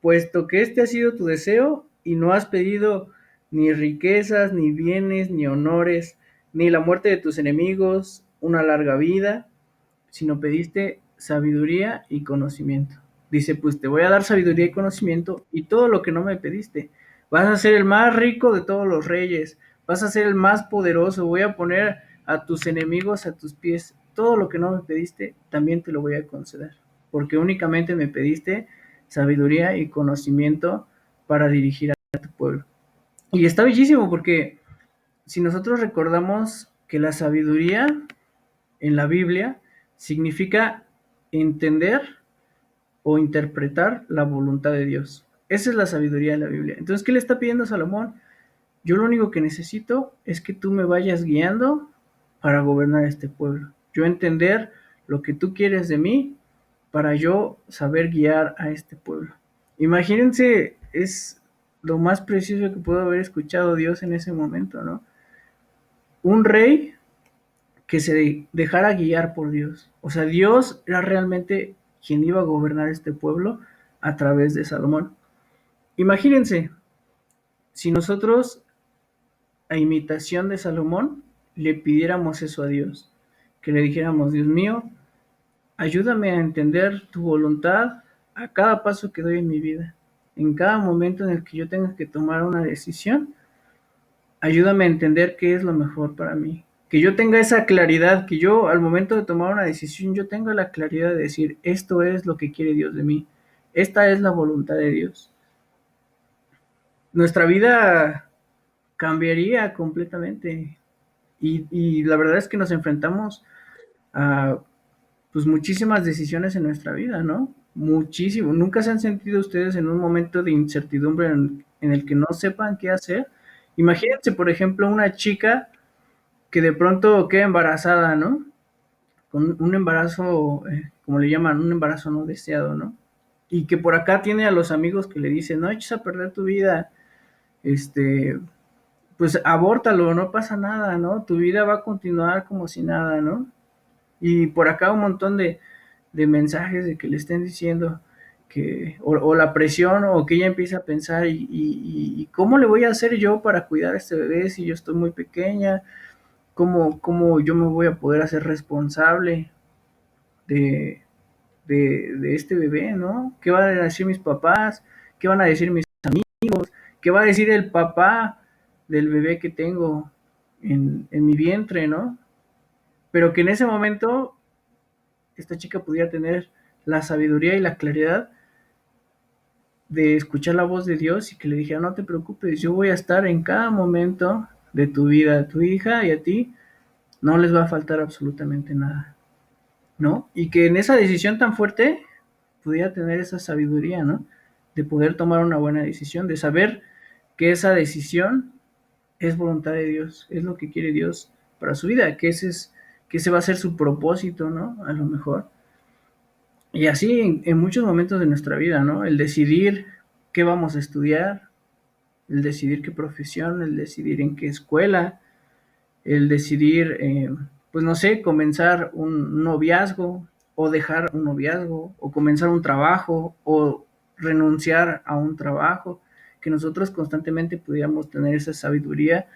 puesto que este ha sido tu deseo y no has pedido ni riquezas, ni bienes, ni honores, ni la muerte de tus enemigos, una larga vida, sino pediste sabiduría y conocimiento. Dice, pues te voy a dar sabiduría y conocimiento y todo lo que no me pediste. Vas a ser el más rico de todos los reyes, vas a ser el más poderoso, voy a poner a tus enemigos a tus pies. Todo lo que no me pediste, también te lo voy a conceder, porque únicamente me pediste sabiduría y conocimiento para dirigir a tu pueblo. Y está bellísimo porque si nosotros recordamos que la sabiduría en la Biblia significa entender o interpretar la voluntad de Dios. Esa es la sabiduría de la Biblia. Entonces, ¿qué le está pidiendo Salomón? Yo lo único que necesito es que tú me vayas guiando para gobernar este pueblo. Yo entender lo que tú quieres de mí para yo saber guiar a este pueblo. Imagínense, es lo más precioso que pudo haber escuchado Dios en ese momento, ¿no? Un rey que se dejara guiar por Dios. O sea, Dios era realmente quien iba a gobernar este pueblo a través de Salomón. Imagínense, si nosotros, a imitación de Salomón, le pidiéramos eso a Dios, que le dijéramos, Dios mío, ayúdame a entender tu voluntad a cada paso que doy en mi vida. En cada momento en el que yo tenga que tomar una decisión, ayúdame a entender qué es lo mejor para mí. Que yo tenga esa claridad, que yo al momento de tomar una decisión, yo tenga la claridad de decir, esto es lo que quiere Dios de mí. Esta es la voluntad de Dios. Nuestra vida cambiaría completamente. Y la verdad es que nos enfrentamos a pues muchísimas decisiones en nuestra vida, ¿no? Muchísimo. ¿Nunca se han sentido ustedes en un momento de incertidumbre en el que no sepan qué hacer? Imagínense, por ejemplo, una chica que de pronto queda embarazada, ¿no? Con un embarazo, como le llaman, un embarazo no deseado, ¿no? Y que por acá tiene a los amigos que le dicen, no eches a perder tu vida, este, pues abórtalo, no pasa nada, ¿no? Tu vida va a continuar como si nada, ¿no? Y por acá un montón de mensajes de que le estén diciendo que, o la presión, o que ella empieza a pensar, y cómo le voy a hacer yo para cuidar a este bebé si yo estoy muy pequeña, cómo yo me voy a poder hacer responsable de, de este bebé, ¿no? ¿Qué van a decir mis papás? ¿Qué van a decir mis amigos? ¿Qué va a decir el papá del bebé que tengo en mi vientre, ¿no? Pero que en ese momento esta chica pudiera tener la sabiduría y la claridad de escuchar la voz de Dios y que le dijera, no te preocupes, yo voy a estar en cada momento de tu vida, a tu hija y a ti, no les va a faltar absolutamente nada, ¿no? Y que en esa decisión tan fuerte pudiera tener esa sabiduría, ¿no? De poder tomar una buena decisión, de saber que esa decisión es voluntad de Dios, es lo que quiere Dios para su vida, que ese va a ser su propósito, ¿no? A lo mejor. Y así en muchos momentos de nuestra vida, ¿no? El decidir qué vamos a estudiar, el decidir qué profesión, el decidir en qué escuela, el decidir, pues no sé, comenzar un noviazgo o dejar un noviazgo o comenzar un trabajo o renunciar a un trabajo, que nosotros constantemente pudiéramos tener esa sabiduría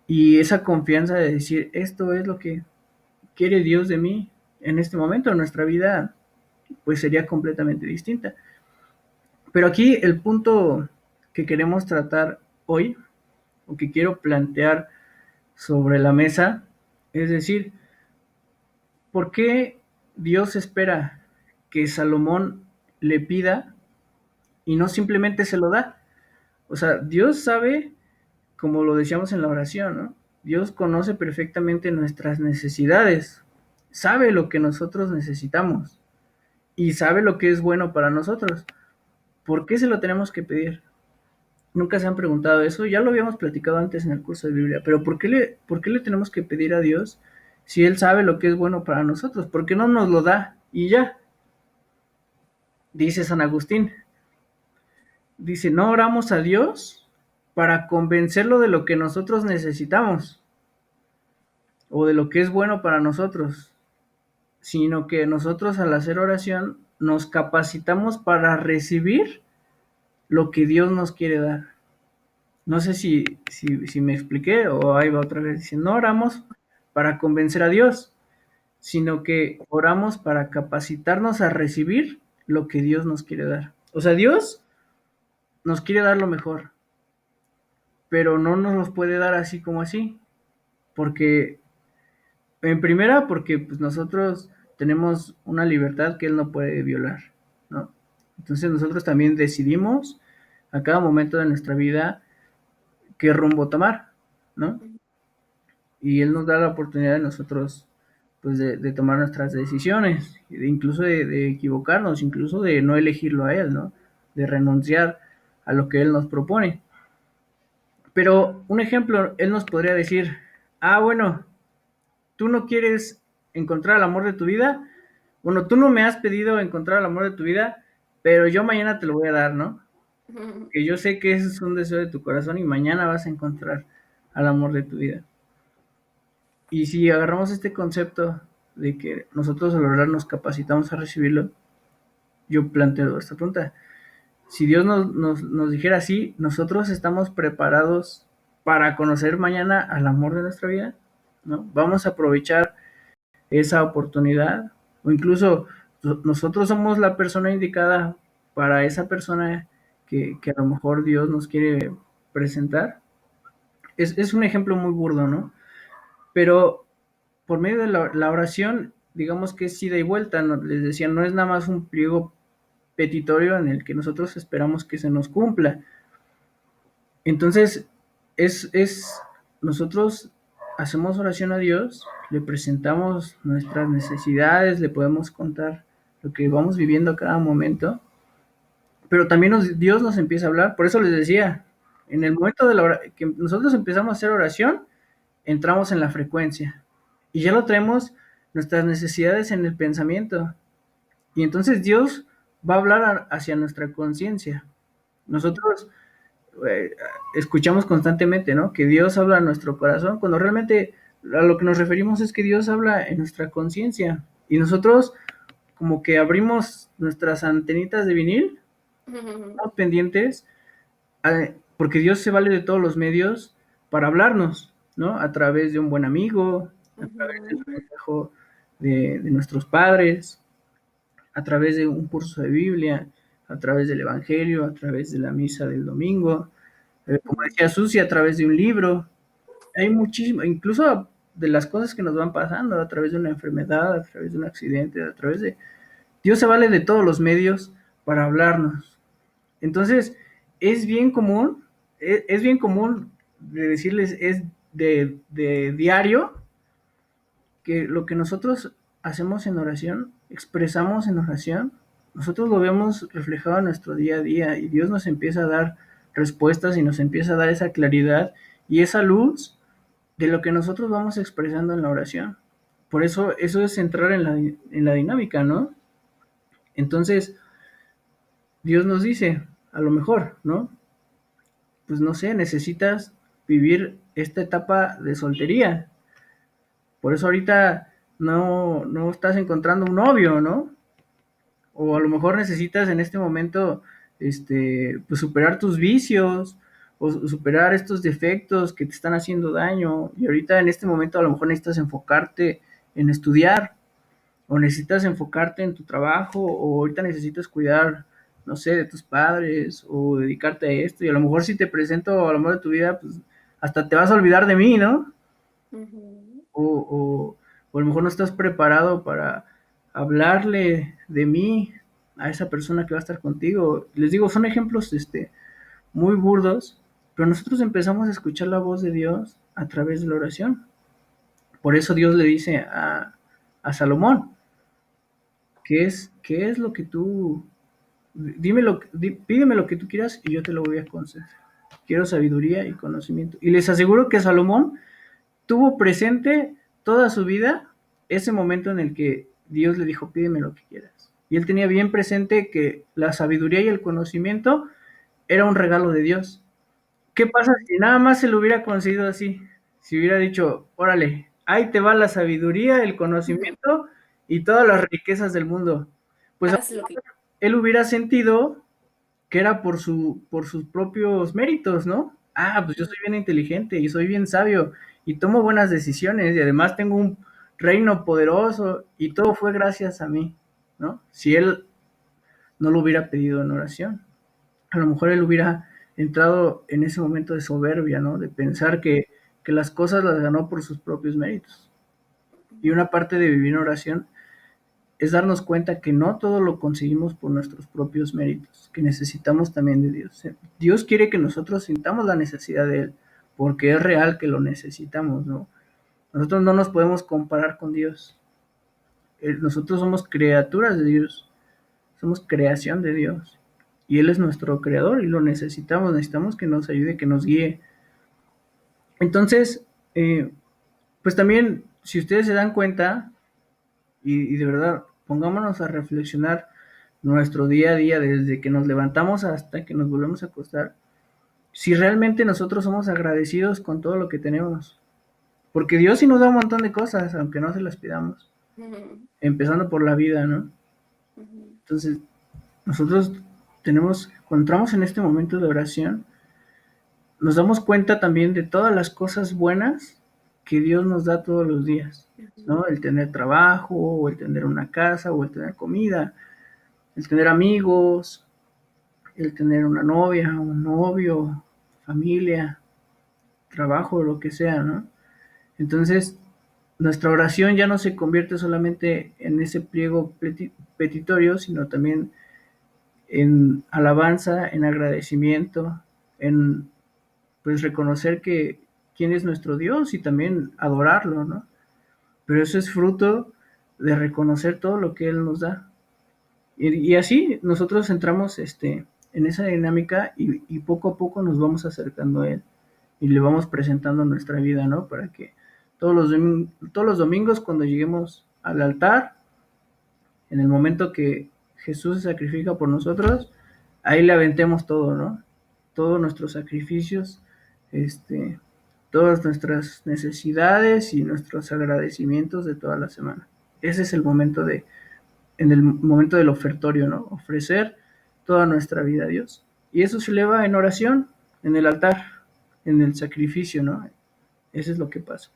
y esa confianza de decir, esto es lo que quiere Dios de mí en este momento, en nuestra vida pues sería completamente distinta. Pero aquí el punto que queremos tratar hoy, o que quiero plantear sobre la mesa, es decir, ¿por qué Dios espera que Salomón le pida y no simplemente se lo da? O sea, Dios sabe, como lo decíamos en la oración, ¿no? Dios conoce perfectamente nuestras necesidades, sabe lo que nosotros necesitamos y sabe lo que es bueno para nosotros. ¿Por qué se lo tenemos que pedir? Nunca se han preguntado eso, ya lo habíamos platicado antes en el curso de Biblia, pero por qué le tenemos que pedir a Dios si Él sabe lo que es bueno para nosotros? ¿Por qué no nos lo da? Y ya, dice San Agustín, dice, no oramos a Dios para convencerlo de lo que nosotros necesitamos o de lo que es bueno para nosotros, sino que nosotros al hacer oración nos capacitamos para recibir lo que Dios nos quiere dar. No sé si me expliqué o ahí va otra vez. Dice, no oramos para convencer a Dios, sino que oramos para capacitarnos a recibir lo que Dios nos quiere dar. O sea, Dios nos quiere dar lo mejor, pero no nos los puede dar así como así, porque en primera, porque pues, nosotros tenemos una libertad que Él no puede violar, ¿no? Entonces nosotros también decidimos a cada momento de nuestra vida qué rumbo tomar, ¿no? y Él nos da la oportunidad de nosotros, pues, de tomar nuestras decisiones, incluso de equivocarnos, incluso de no elegirlo a Él, ¿no? De renunciar a lo que Él nos propone. Pero un ejemplo, Él nos podría decir, bueno, tú no quieres encontrar el amor de tu vida, bueno, tú no me has pedido encontrar el amor de tu vida, pero yo mañana te lo voy a dar, ¿no? Que yo sé que ese es un deseo de tu corazón y mañana vas a encontrar al amor de tu vida. Y si agarramos este concepto de que nosotros al orar nos capacitamos a recibirlo, yo planteo esta pregunta. Si Dios nos dijera así, ¿nosotros estamos preparados para conocer mañana al amor de nuestra vida? ¿No? ¿Vamos a aprovechar esa oportunidad? O incluso nosotros somos la persona indicada para esa persona que a lo mejor Dios nos quiere presentar. Es un ejemplo muy burdo, ¿no? Pero por medio de la oración, digamos que es ida y vuelta, ¿no? Les decía, no es nada más un pliego petitorio en el que nosotros esperamos que se nos cumpla. Entonces, nosotros hacemos oración a Dios, le presentamos nuestras necesidades, le podemos contar lo que vamos viviendo a cada momento, pero también Dios nos empieza a hablar. Por eso les decía, en el momento de que nosotros empezamos a hacer oración, entramos en la frecuencia y ya lo traemos nuestras necesidades en el pensamiento. Y entonces Dios va a hablar hacia nuestra conciencia. Nosotros escuchamos constantemente, ¿no? Que Dios habla a nuestro corazón, cuando realmente a lo que nos referimos es que Dios habla en nuestra conciencia. Y nosotros como que abrimos nuestras antenitas de vinil, ¿no? Pendientes, porque Dios se vale de todos los medios para hablarnos, ¿no? A través de un buen amigo, a través del consejo de nuestros padres, a través de un curso de Biblia, a través del Evangelio, a través de la misa del domingo, como decía Susi, a través de un libro. Hay muchísimo, incluso de las cosas que nos van pasando, a través de una enfermedad, a través de un accidente, a través de... Dios se vale de todos los medios para hablarnos. Entonces, es bien común, es bien común de decirles, es de diario, que lo que nosotros hacemos en oración, expresamos en oración, nosotros lo vemos reflejado en nuestro día a día y Dios nos empieza a dar respuestas y nos empieza a dar esa claridad y esa luz de lo que nosotros vamos expresando en la oración. Por eso es entrar en la dinámica, ¿no? Entonces, Dios nos dice, a lo mejor, ¿no? Pues no sé, necesitas vivir esta etapa de soltería. Por eso ahorita no estás encontrando un novio, ¿no? O a lo mejor necesitas en este momento, pues superar tus vicios o superar estos defectos que te están haciendo daño. Y ahorita en este momento a lo mejor necesitas enfocarte en estudiar o necesitas enfocarte en tu trabajo o ahorita necesitas cuidar, no sé, de tus padres o dedicarte a esto. Y a lo mejor si te presento al amor de tu vida, pues hasta te vas a olvidar de mí, ¿no? O a lo mejor no estás preparado para hablarle de mí a esa persona que va a estar contigo. Les digo, son ejemplos muy burdos, pero nosotros empezamos a escuchar la voz de Dios a través de la oración. Por eso Dios le dice a Salomón, ¿qué es lo que tú, pídeme lo que tú quieras y yo te lo voy a conceder? Quiero sabiduría y conocimiento. Y les aseguro que Salomón tuvo presente toda su vida ese momento en el que Dios le dijo, pídeme lo que quieras. Y él tenía bien presente que la sabiduría y el conocimiento era un regalo de Dios. ¿Qué pasa si nada más se lo hubiera concedido así? Si hubiera dicho, órale, ahí te va la sabiduría, el conocimiento y todas las riquezas del mundo. Pues él hubiera sentido que era por sus propios méritos, ¿no? Pues yo soy bien inteligente y soy bien sabio y tomo buenas decisiones y además tengo un reino poderoso y todo fue gracias a mí, ¿no? Si él no lo hubiera pedido en oración, a lo mejor él hubiera entrado en ese momento de soberbia, ¿no? De pensar que las cosas las ganó por sus propios méritos. Y una parte de vivir en oración es darnos cuenta que no todo lo conseguimos por nuestros propios méritos, que necesitamos también de Dios. Dios quiere que nosotros sintamos la necesidad de Él, porque es real que lo necesitamos, ¿no? Nosotros no nos podemos comparar con Dios. Nosotros somos criaturas de Dios, somos creación de Dios. Y Él es nuestro creador y lo necesitamos que nos ayude, que nos guíe. Entonces, pues también, si ustedes se dan cuenta, y de verdad, pongámonos a reflexionar nuestro día a día, desde que nos levantamos hasta que nos volvemos a acostar, si realmente nosotros somos agradecidos con todo lo que tenemos. Porque Dios sí nos da un montón de cosas, aunque no se las pidamos. Empezando por la vida, ¿no? Entonces, nosotros cuando entramos en este momento de oración, nos damos cuenta también de todas las cosas buenas que Dios nos da todos los días, ¿no? El tener trabajo, o el tener una casa, o el tener comida, el tener amigos, el tener una novia, un novio, familia, trabajo, lo que sea, ¿no? Entonces, nuestra oración ya no se convierte solamente en ese pliego petitorio, sino también en alabanza, en agradecimiento, en pues reconocer que quién es nuestro Dios y también adorarlo, ¿no? Pero eso es fruto de reconocer todo lo que Él nos da. Y así nosotros entramos en esa dinámica y poco a poco nos vamos acercando a Él y le vamos presentando nuestra vida, ¿no? Para que todos los domingos cuando lleguemos al altar, en el momento que Jesús se sacrifica por nosotros, ahí le aventemos todo, ¿no? Todos nuestros sacrificios, todas nuestras necesidades y nuestros agradecimientos de toda la semana. Ese es el momento en el momento del ofertorio, ¿no? Ofrecer toda nuestra vida a Dios. Y eso se eleva en oración, en el altar, en el sacrificio, ¿no? Eso es lo que pasa.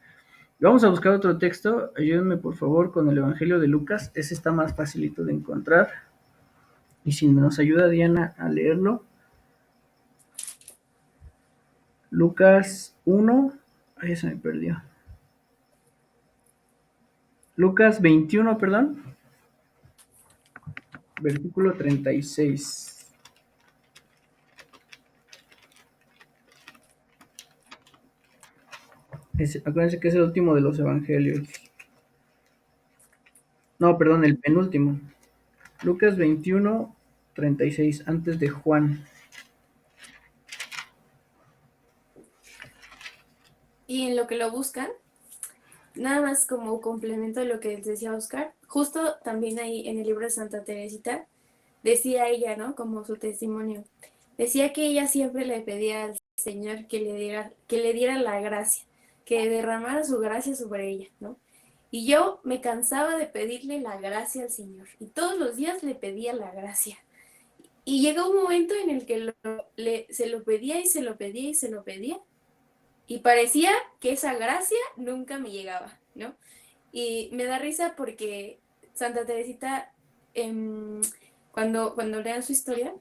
Vamos a buscar otro texto. Ayúdenme por favor con el Evangelio de Lucas. Ese está más facilito de encontrar. Y si nos ayuda Diana a leerlo. Lucas 1. Ahí se me perdió. Lucas 21, perdón. Versículo 36. Acuérdense que es el último de los evangelios. No, perdón, el penúltimo. Lucas 21, 36, antes de Juan. Y en lo que lo buscan, nada más como complemento de lo que decía Oscar, justo también ahí en el libro de Santa Teresita, decía ella, ¿no? Como su testimonio. Decía que ella siempre le pedía al Señor que le diera la gracia, que derramara su gracia sobre ella, ¿no? Y yo me cansaba de pedirle la gracia al Señor. Y todos los días le pedía la gracia. Y llegó un momento en el que se lo pedía y se lo pedía y se lo pedía. Y parecía que esa gracia nunca me llegaba, ¿no? Y me da risa porque Santa Teresita, cuando lean su historia,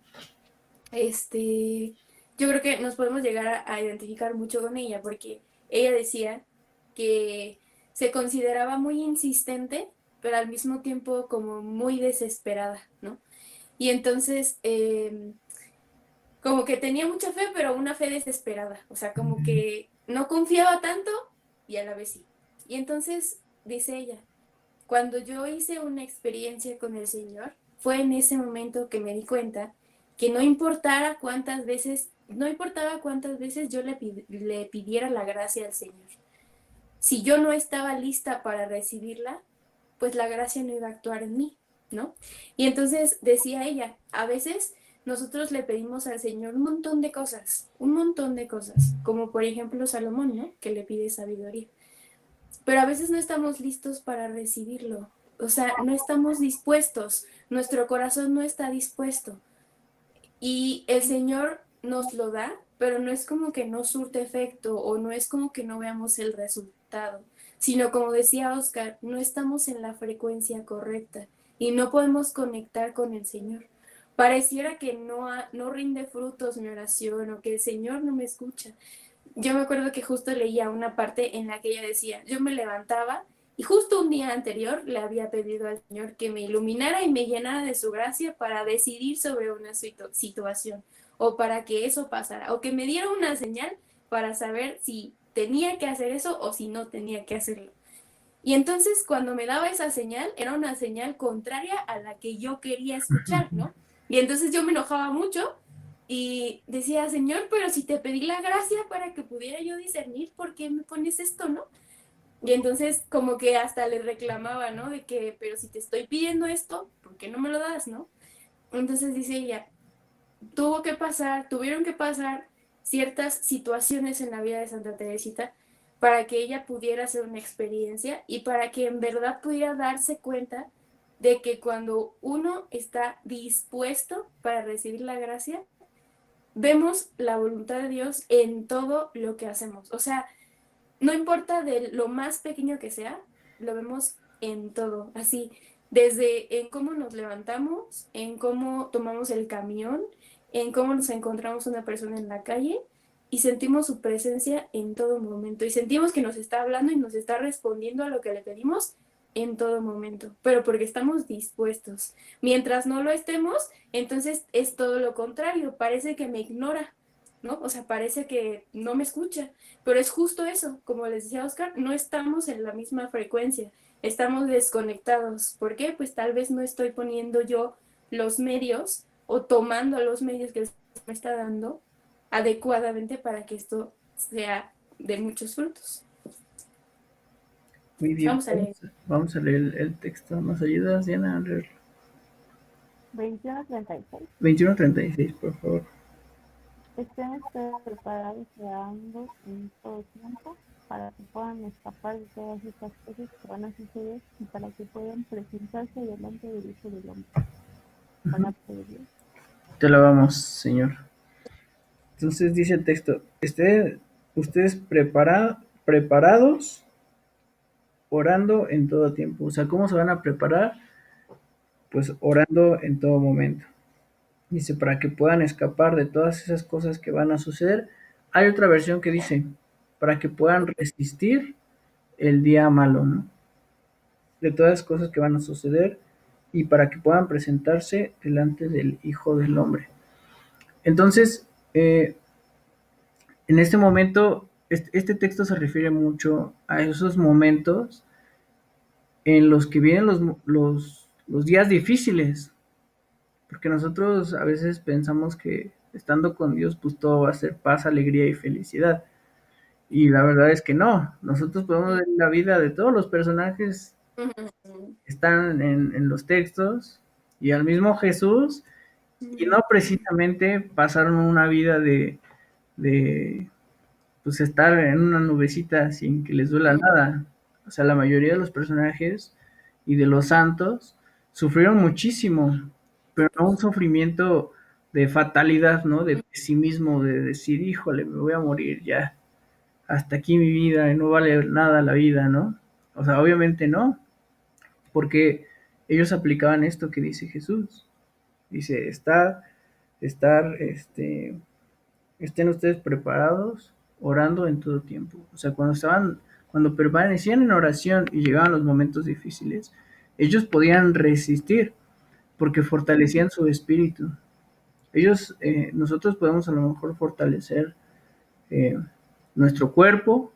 yo creo que nos podemos llegar a identificar mucho con ella, porque ella decía que se consideraba muy insistente, pero al mismo tiempo como muy desesperada, ¿no? Y entonces, como que tenía mucha fe, pero una fe desesperada, o sea, como que no confiaba tanto y a la vez sí. Y entonces, dice ella, cuando yo hice una experiencia con el Señor, fue en ese momento que me di cuenta que no importaba cuántas veces yo le pidiera la gracia al Señor. Si yo no estaba lista para recibirla, pues la gracia no iba a actuar en mí, ¿no? Y entonces decía ella, a veces nosotros le pedimos al Señor un montón de cosas, como por ejemplo Salomón, ¿no? Que le pide sabiduría. Pero a veces no estamos listos para recibirlo, o sea, no estamos dispuestos, nuestro corazón no está dispuesto. Y el Señor nos lo da, pero no es como que no surte efecto o no es como que no veamos el resultado, sino como decía Oscar, no estamos en la frecuencia correcta y no podemos conectar con el Señor. Pareciera que no rinde frutos mi oración o que el Señor no me escucha. Yo me acuerdo que justo leía una parte en la que ella decía, yo me levantaba y justo un día anterior le había pedido al Señor que me iluminara y me llenara de su gracia para decidir sobre una situación o para que eso pasara o que me diera una señal para saber si tenía que hacer eso o si no tenía que hacerlo. Y entonces cuando me daba esa señal, era una señal contraria a la que yo quería escuchar, ¿no? Y entonces yo me enojaba mucho y decía, Señor, pero si te pedí la gracia para que pudiera yo discernir, ¿por qué me pones esto, no? Y entonces como que hasta le reclamaba, ¿no? De que, pero si te estoy pidiendo esto, ¿por qué no me lo das, no? Entonces dice ella, tuvieron que pasar ciertas situaciones en la vida de Santa Teresita para que ella pudiera hacer una experiencia y para que en verdad pudiera darse cuenta de que cuando uno está dispuesto para recibir la gracia, vemos la voluntad de Dios en todo lo que hacemos. O sea, no importa de lo más pequeño que sea, lo vemos en todo, así, desde en cómo nos levantamos, en cómo tomamos el camión, en cómo nos encontramos una persona en la calle y sentimos su presencia en todo momento y sentimos que nos está hablando y nos está respondiendo a lo que le pedimos en todo momento, pero porque estamos dispuestos. Mientras no lo estemos, entonces es todo lo contrario, parece que me ignora, ¿no? O sea, parece que no me escucha, pero es justo eso, como les decía Oscar, no estamos en la misma frecuencia, estamos desconectados. ¿Por qué? Pues tal vez no estoy poniendo yo los medios o tomando los medios que me está dando adecuadamente para que esto sea de muchos frutos. Muy bien, Vamos a leer. vamos a leer el texto. ¿Nos ayudas, Diana, a leer? 21:36. 21:36, por favor. Estén ustedes preparados y orando en todo tiempo para que puedan escapar de todas estas cosas que van a suceder y para que puedan presentarse delante del Hijo del Hombre. Palabra de Dios. Te alabamos, Señor. Entonces dice el texto, ustedes preparados, orando en todo tiempo. O sea, ¿cómo se van a preparar? Pues orando en todo momento. Dice, para que puedan escapar de todas esas cosas que van a suceder. Hay otra versión que dice, para que puedan resistir el día malo, ¿no? De todas las cosas que van a suceder y para que puedan presentarse delante del Hijo del Hombre. Entonces, en este momento, este texto se refiere mucho a esos momentos en los que vienen los días difíciles, porque nosotros a veces pensamos que estando con Dios, pues todo va a ser paz, alegría y felicidad. Y la verdad es que no. Nosotros podemos ver la vida de todos los personajes que están en los textos y al mismo Jesús, y no precisamente pasaron una vida de pues estar en una nubecita sin que les duela nada. O sea, la mayoría de los personajes y de los santos sufrieron muchísimo, pero no un sufrimiento de fatalidad, ¿no? De pesimismo, de decir, híjole, me voy a morir ya, hasta aquí mi vida, y no vale nada la vida, ¿no? O sea, obviamente no, porque ellos aplicaban esto que dice Jesús. Dice, estén ustedes preparados, orando en todo tiempo. O sea, cuando permanecían en oración y llegaban los momentos difíciles, ellos podían resistir porque fortalecían su espíritu. Nosotros podemos a lo mejor fortalecer eh, nuestro cuerpo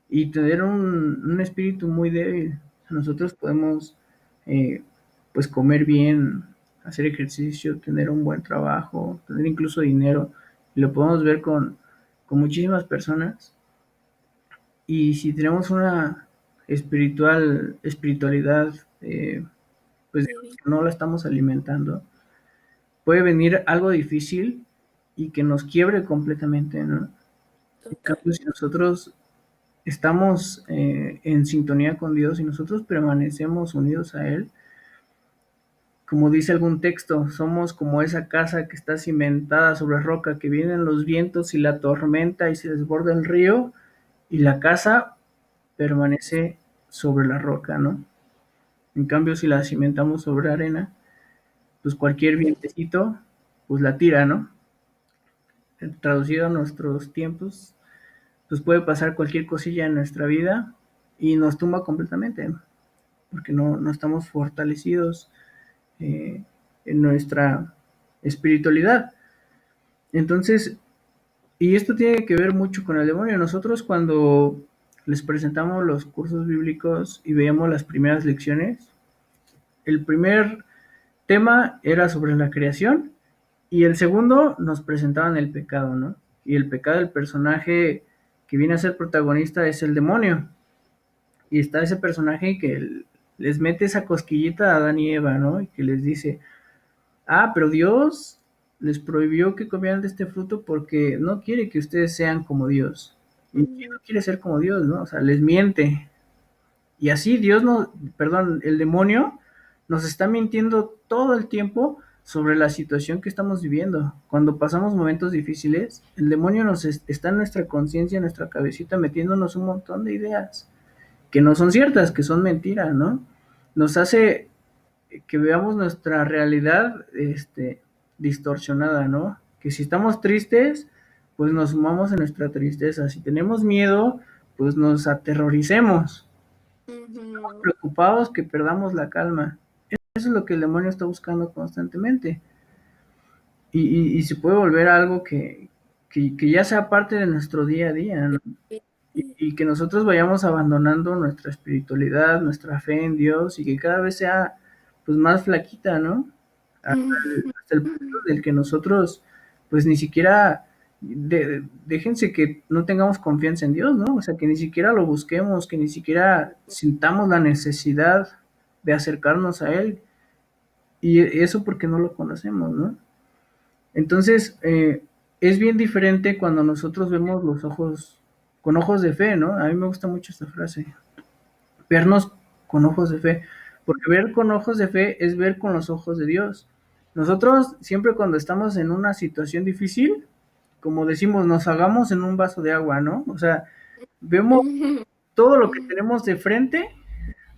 y tener un espíritu muy débil. Nosotros podemos pues comer bien, hacer ejercicio, tener un buen trabajo, tener incluso dinero. Y lo podemos ver con muchísimas personas. Y si tenemos una espiritualidad, pues digamos que no la estamos alimentando, puede venir algo difícil y que nos quiebre completamente, ¿no? En cambio, si nosotros estamos en sintonía con Dios y nosotros permanecemos unidos a Él, como dice algún texto, somos como esa casa que está cimentada sobre roca, que vienen los vientos y la tormenta y se desborda el río y la casa permanece sobre la roca, ¿no? En cambio, si la cimentamos sobre arena, pues cualquier vientecito, pues la tira, ¿no? Traducido a nuestros tiempos, pues puede pasar cualquier cosilla en nuestra vida y nos tumba completamente, porque no estamos fortalecidos en nuestra espiritualidad. Entonces, Y esto tiene que ver mucho con el demonio. Nosotros cuando les presentamos los cursos bíblicos y veíamos las primeras lecciones, el primer tema era sobre la creación y el segundo nos presentaban el pecado, ¿no? Y el pecado del personaje que viene a ser protagonista es el demonio. Y está ese personaje que les mete esa cosquillita a Adán y Eva, ¿no? Y que les dice, pero Dios les prohibió que comieran de este fruto porque no quiere que ustedes sean como Dios. Y ¿quién no quiere ser como Dios, no? O sea, les miente. Y así Dios no, perdón, el demonio nos está mintiendo todo el tiempo sobre la situación que estamos viviendo. Cuando pasamos momentos difíciles, el demonio está en nuestra conciencia, en nuestra cabecita, metiéndonos un montón de ideas que no son ciertas, que son mentiras, ¿no? Nos hace que veamos nuestra realidad distorsionada, ¿no? Que si estamos tristes, pues nos sumamos en nuestra tristeza. Si tenemos miedo, pues nos aterroricemos. Preocupados, que perdamos la calma. Eso es lo que el demonio está buscando constantemente. Y se puede volver algo que ya sea parte de nuestro día a día, ¿no? Y que nosotros vayamos abandonando nuestra espiritualidad, nuestra fe en Dios y que cada vez sea pues más flaquita, ¿no? Hasta el punto del que nosotros pues ni siquiera déjense que no tengamos confianza en Dios, ¿no? O sea, que ni siquiera lo busquemos, que ni siquiera sintamos la necesidad de acercarnos a Él. Y eso porque no lo conocemos, ¿no? Entonces, es bien diferente cuando nosotros vemos los ojos con ojos de fe, ¿no? A mí me gusta mucho esta frase, vernos con ojos de fe, porque ver con ojos de fe es ver con los ojos de Dios. Nosotros siempre cuando estamos en una situación difícil, como decimos, nos hagamos en un vaso de agua, ¿no? O sea, vemos todo lo que tenemos de frente,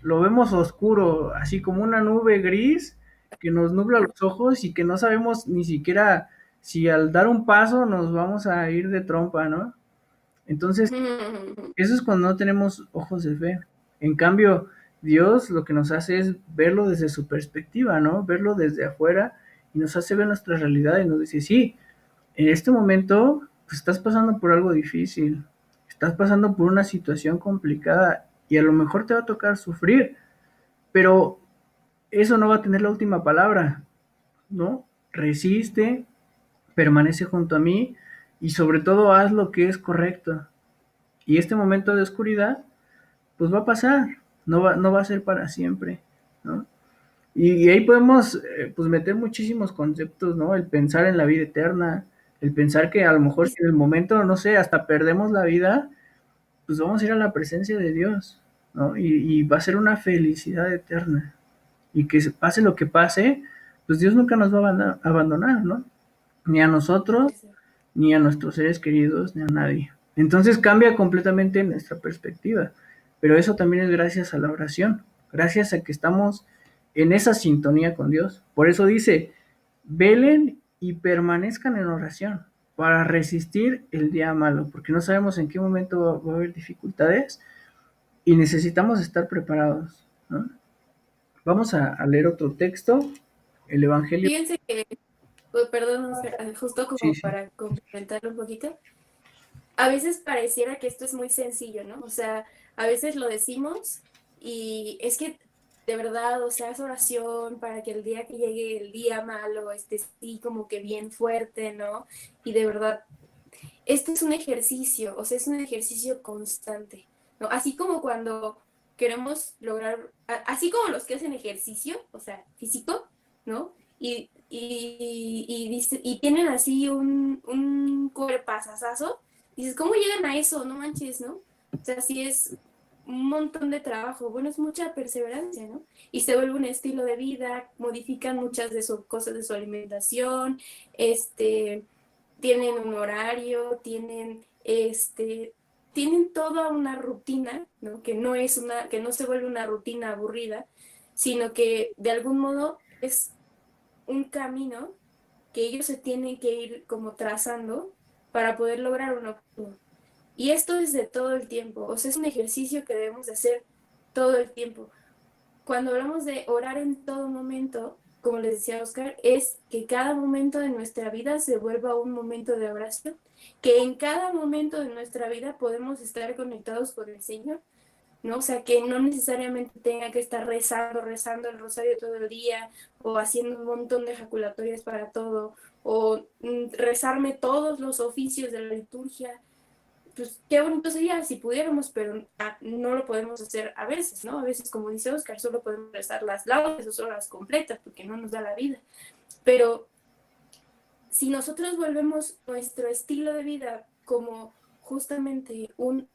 lo vemos oscuro, así como una nube gris que nos nubla los ojos y que no sabemos ni siquiera si al dar un paso nos vamos a ir de trompa, ¿no? Entonces, eso es cuando no tenemos ojos de fe. En cambio, Dios lo que nos hace es verlo desde su perspectiva, ¿no? Verlo desde afuera y nos hace ver nuestra realidad y nos dice, sí, en este momento pues, estás pasando por algo difícil, estás pasando por una situación complicada y a lo mejor te va a tocar sufrir, pero eso no va a tener la última palabra, ¿no? Resiste, permanece junto a mí y sobre todo haz lo que es correcto. Y este momento de oscuridad, pues va a pasar, no va a ser para siempre, ¿no? Y ahí podemos pues meter muchísimos conceptos, ¿no? El pensar en la vida eterna, el pensar que a lo mejor si en el momento, no sé, hasta perdemos la vida, pues vamos a ir a la presencia de Dios, ¿no? Y va a ser una felicidad eterna. Y que pase lo que pase, pues Dios nunca nos va a abandonar, ¿no? Ni a nosotros, ni a nuestros seres queridos, ni a nadie. Entonces cambia completamente nuestra perspectiva. Pero eso también es gracias a la oración, gracias a que estamos en esa sintonía con Dios. Por eso dice, velen y permanezcan en oración para resistir el día malo, porque no sabemos en qué momento va a haber dificultades y necesitamos estar preparados, ¿no? Vamos a leer otro texto, el Evangelio. Fíjense que, pues, perdón, Oscar, justo Sí, como sí. para complementarlo un poquito, a veces pareciera que esto es muy sencillo, ¿no? O sea, a veces lo decimos y es que de verdad, o sea, es oración para que el día que llegue el día malo esté así como que bien fuerte, ¿no? Y de verdad, este es un ejercicio, o sea, es un ejercicio constante, ¿no? Así como cuando queremos lograr, así como los que hacen ejercicio, o sea, físico, ¿no? Y tienen así un cuerpazazazo, dices, ¿cómo llegan a eso? No manches, ¿no? O sea, sí es un montón de trabajo, bueno, es mucha perseverancia, ¿no? Y se vuelve un estilo de vida, modifican muchas de sus cosas de su alimentación, tienen un horario, tienen toda una rutina, ¿no? Que no se vuelve una rutina aburrida, sino que de algún modo es un camino que ellos se tienen que ir como trazando para poder lograr un objetivo. Y esto es de todo el tiempo, o sea, es un ejercicio que debemos de hacer todo el tiempo. Cuando hablamos de orar en todo momento, como les decía Oscar, es que cada momento de nuestra vida se vuelva un momento de oración, que en cada momento de nuestra vida podemos estar conectados con el Señor, ¿no? O sea, que no necesariamente tenga que estar rezando el rosario todo el día, o haciendo un montón de ejaculatorias para todo, o rezarme todos los oficios de la liturgia. Pues qué bonito sería si pudiéramos, pero no lo podemos hacer a veces, ¿no? A veces, como dice Oscar, solo podemos rezar las laudes o solo las completas, porque no nos da la vida. Pero si nosotros volvemos nuestro estilo de vida como justamente un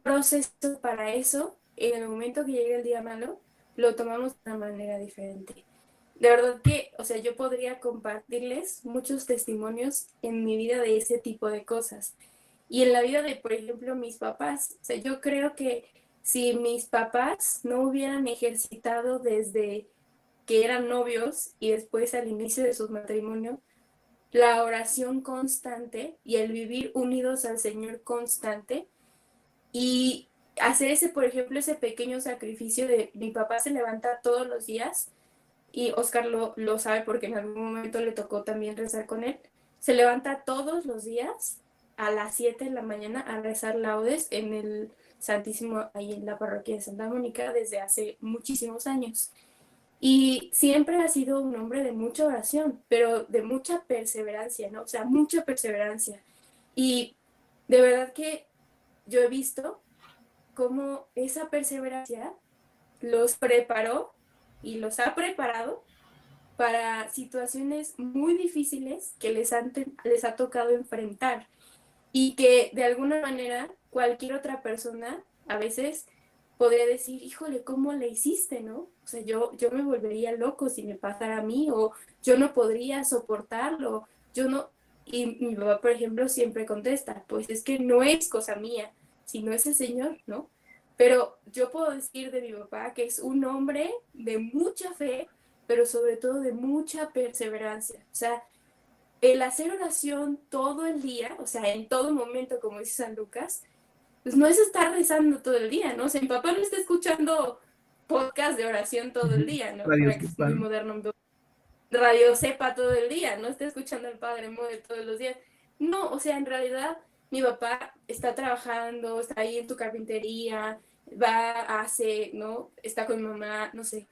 proceso para eso, en el momento que llegue el día malo, lo tomamos de una manera diferente. De verdad que, o sea, yo podría compartirles muchos testimonios en mi vida de ese tipo de cosas. Y en la vida de, por ejemplo, mis papás. O sea, yo creo que si mis papás no hubieran ejercitado desde que eran novios y después al inicio de su matrimonio, la oración constante y el vivir unidos al Señor constante y hacer ese, por ejemplo, ese pequeño sacrificio de mi papá se levanta todos los días y Oscar lo sabe porque en algún momento le tocó también rezar con él, se levanta todos los días a las 7 de la mañana a rezar laudes en el Santísimo ahí en la parroquia de Santa Mónica desde hace muchísimos años. Y siempre ha sido un hombre de mucha oración, pero de mucha perseverancia, ¿no? O sea, mucha perseverancia. Y de verdad que yo he visto cómo esa perseverancia los preparó y los ha preparado para situaciones muy difíciles que les ha tocado enfrentar y que de alguna manera cualquier otra persona a veces podría decir, híjole, ¿cómo le hiciste, no? O sea, yo me volvería loco si me pasara a mí, o yo no podría soportarlo, yo no... Y mi papá, por ejemplo, siempre contesta, pues es que no es cosa mía, sino es el Señor, ¿no? Pero yo puedo decir de mi papá que es un hombre de mucha fe, pero sobre todo de mucha perseverancia. O sea, el hacer oración todo el día, o sea, en todo momento, como dice San Lucas, pues no es estar rezando todo el día, ¿no? O sea, mi papá no está escuchando podcast de oración todo el día, ¿no? Radio Para que es muy Cepa. moderno. Radio Cepa todo el día, no está escuchando al Padre Mode todos los días. No, o sea, en realidad mi papá está trabajando, está ahí en tu carpintería, hace, ¿no? Está con mi mamá, no sé.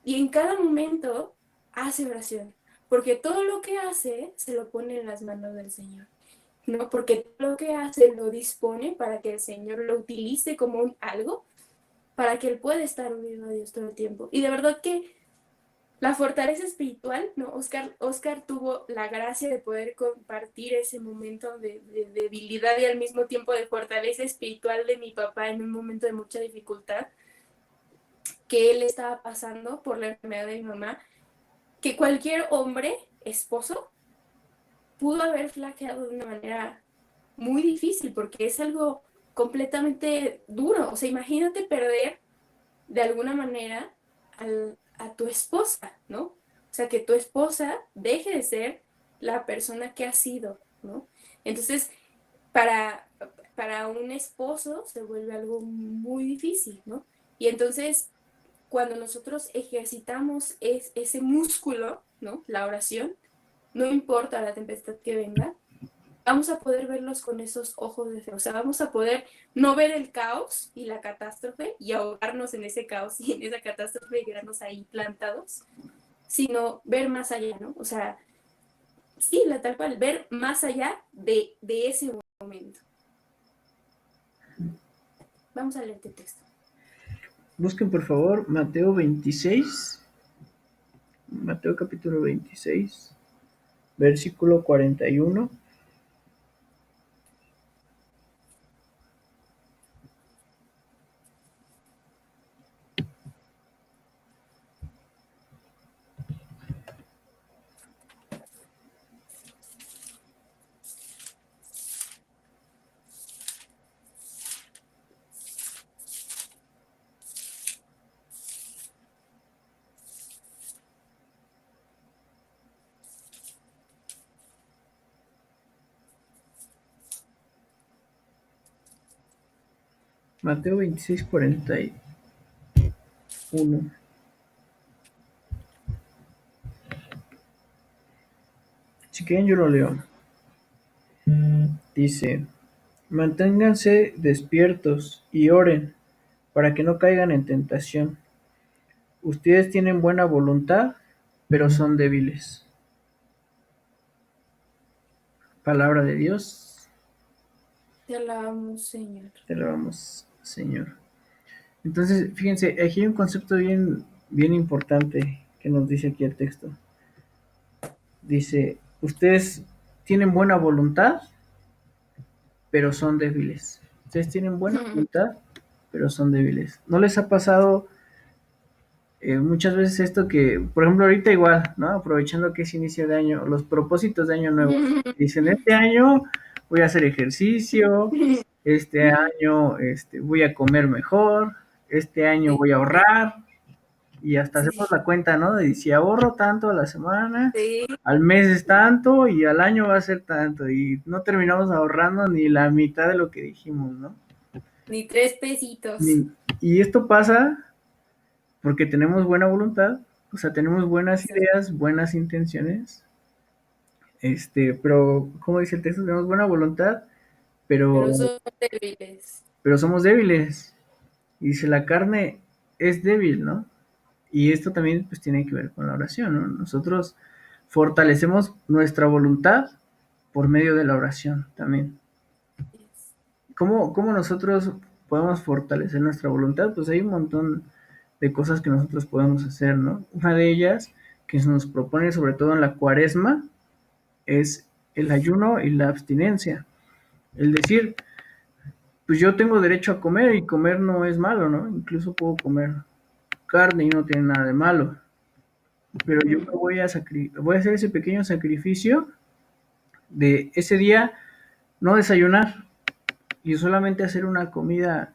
Y en cada momento hace oración, porque todo lo que hace se lo pone en las manos del Señor, ¿no? Porque todo lo que hace lo dispone para que el Señor lo utilice como algo, para que él pueda estar unido a Dios todo el tiempo. Y de verdad que la fortaleza espiritual, ¿no? Oscar tuvo la gracia de poder compartir ese momento de debilidad y al mismo tiempo de fortaleza espiritual de mi papá en un momento de mucha dificultad que él estaba pasando por la enfermedad de mi mamá, que cualquier hombre, esposo, pudo haber flaqueado de una manera muy difícil porque es algo completamente duro. O sea, imagínate perder de alguna manera a tu esposa, ¿no? O sea, que tu esposa deje de ser la persona que ha sido, ¿no? Entonces, para, para un esposo se vuelve algo muy difícil, ¿no? Y entonces, cuando nosotros ejercitamos ese músculo, ¿no? La oración, no importa la tempestad que venga, vamos a poder verlos con esos ojos de fe. O sea, vamos a poder no ver el caos y la catástrofe y ahogarnos en ese caos y en esa catástrofe y quedarnos ahí plantados, sino ver más allá, ¿no? O sea, sí, la tal cual, ver más allá de ese momento. Vamos a leer este texto. Busquen por favor Mateo 26, Mateo capítulo 26, versículo 41. Mateo 26, 41. Si quieren yo lo leo. Dice, manténganse despiertos y oren para que no caigan en tentación. Ustedes tienen buena voluntad, pero son débiles. Palabra de Dios, Te alabamos, Señor. te alabamos, Señor. Entonces, fíjense, aquí hay un concepto bien importante que nos dice aquí el texto. Dice, ustedes tienen buena voluntad, pero son débiles. Ustedes tienen buena voluntad, pero son débiles. ¿No les ha pasado muchas veces esto que, por ejemplo, ahorita igual, ¿no? Aprovechando que es inicio de año, los propósitos de año nuevo. Dicen, este año voy a hacer ejercicio, este año voy a comer mejor, este año voy a ahorrar, y hasta hacemos Sí, la cuenta, ¿no? De si ahorro tanto a la semana, sí, al mes es tanto y al año va a ser tanto, y no terminamos ahorrando ni la mitad de lo que dijimos, ¿no? ni 3 pesitos. Y esto pasa porque tenemos buena voluntad, o sea, tenemos buenas Exacto. ideas, buenas intenciones, pero, como dice el texto, tenemos buena voluntad, pero, Pero son débiles. pero somos débiles. Y dice, la carne es débil, ¿no? Y esto también pues tiene que ver con la oración, ¿no? Nosotros fortalecemos nuestra voluntad por medio de la oración también. ¿Cómo nosotros podemos fortalecer nuestra voluntad? Pues hay un montón de cosas que nosotros podemos hacer, ¿no? Una de ellas que se nos propone sobre todo en la cuaresma es el ayuno y la abstinencia. El decir, pues yo tengo derecho a comer y comer no es malo, ¿no? Incluso puedo comer carne y no tiene nada de malo. Pero yo me voy a hacer ese pequeño sacrificio de ese día no desayunar y solamente hacer una comida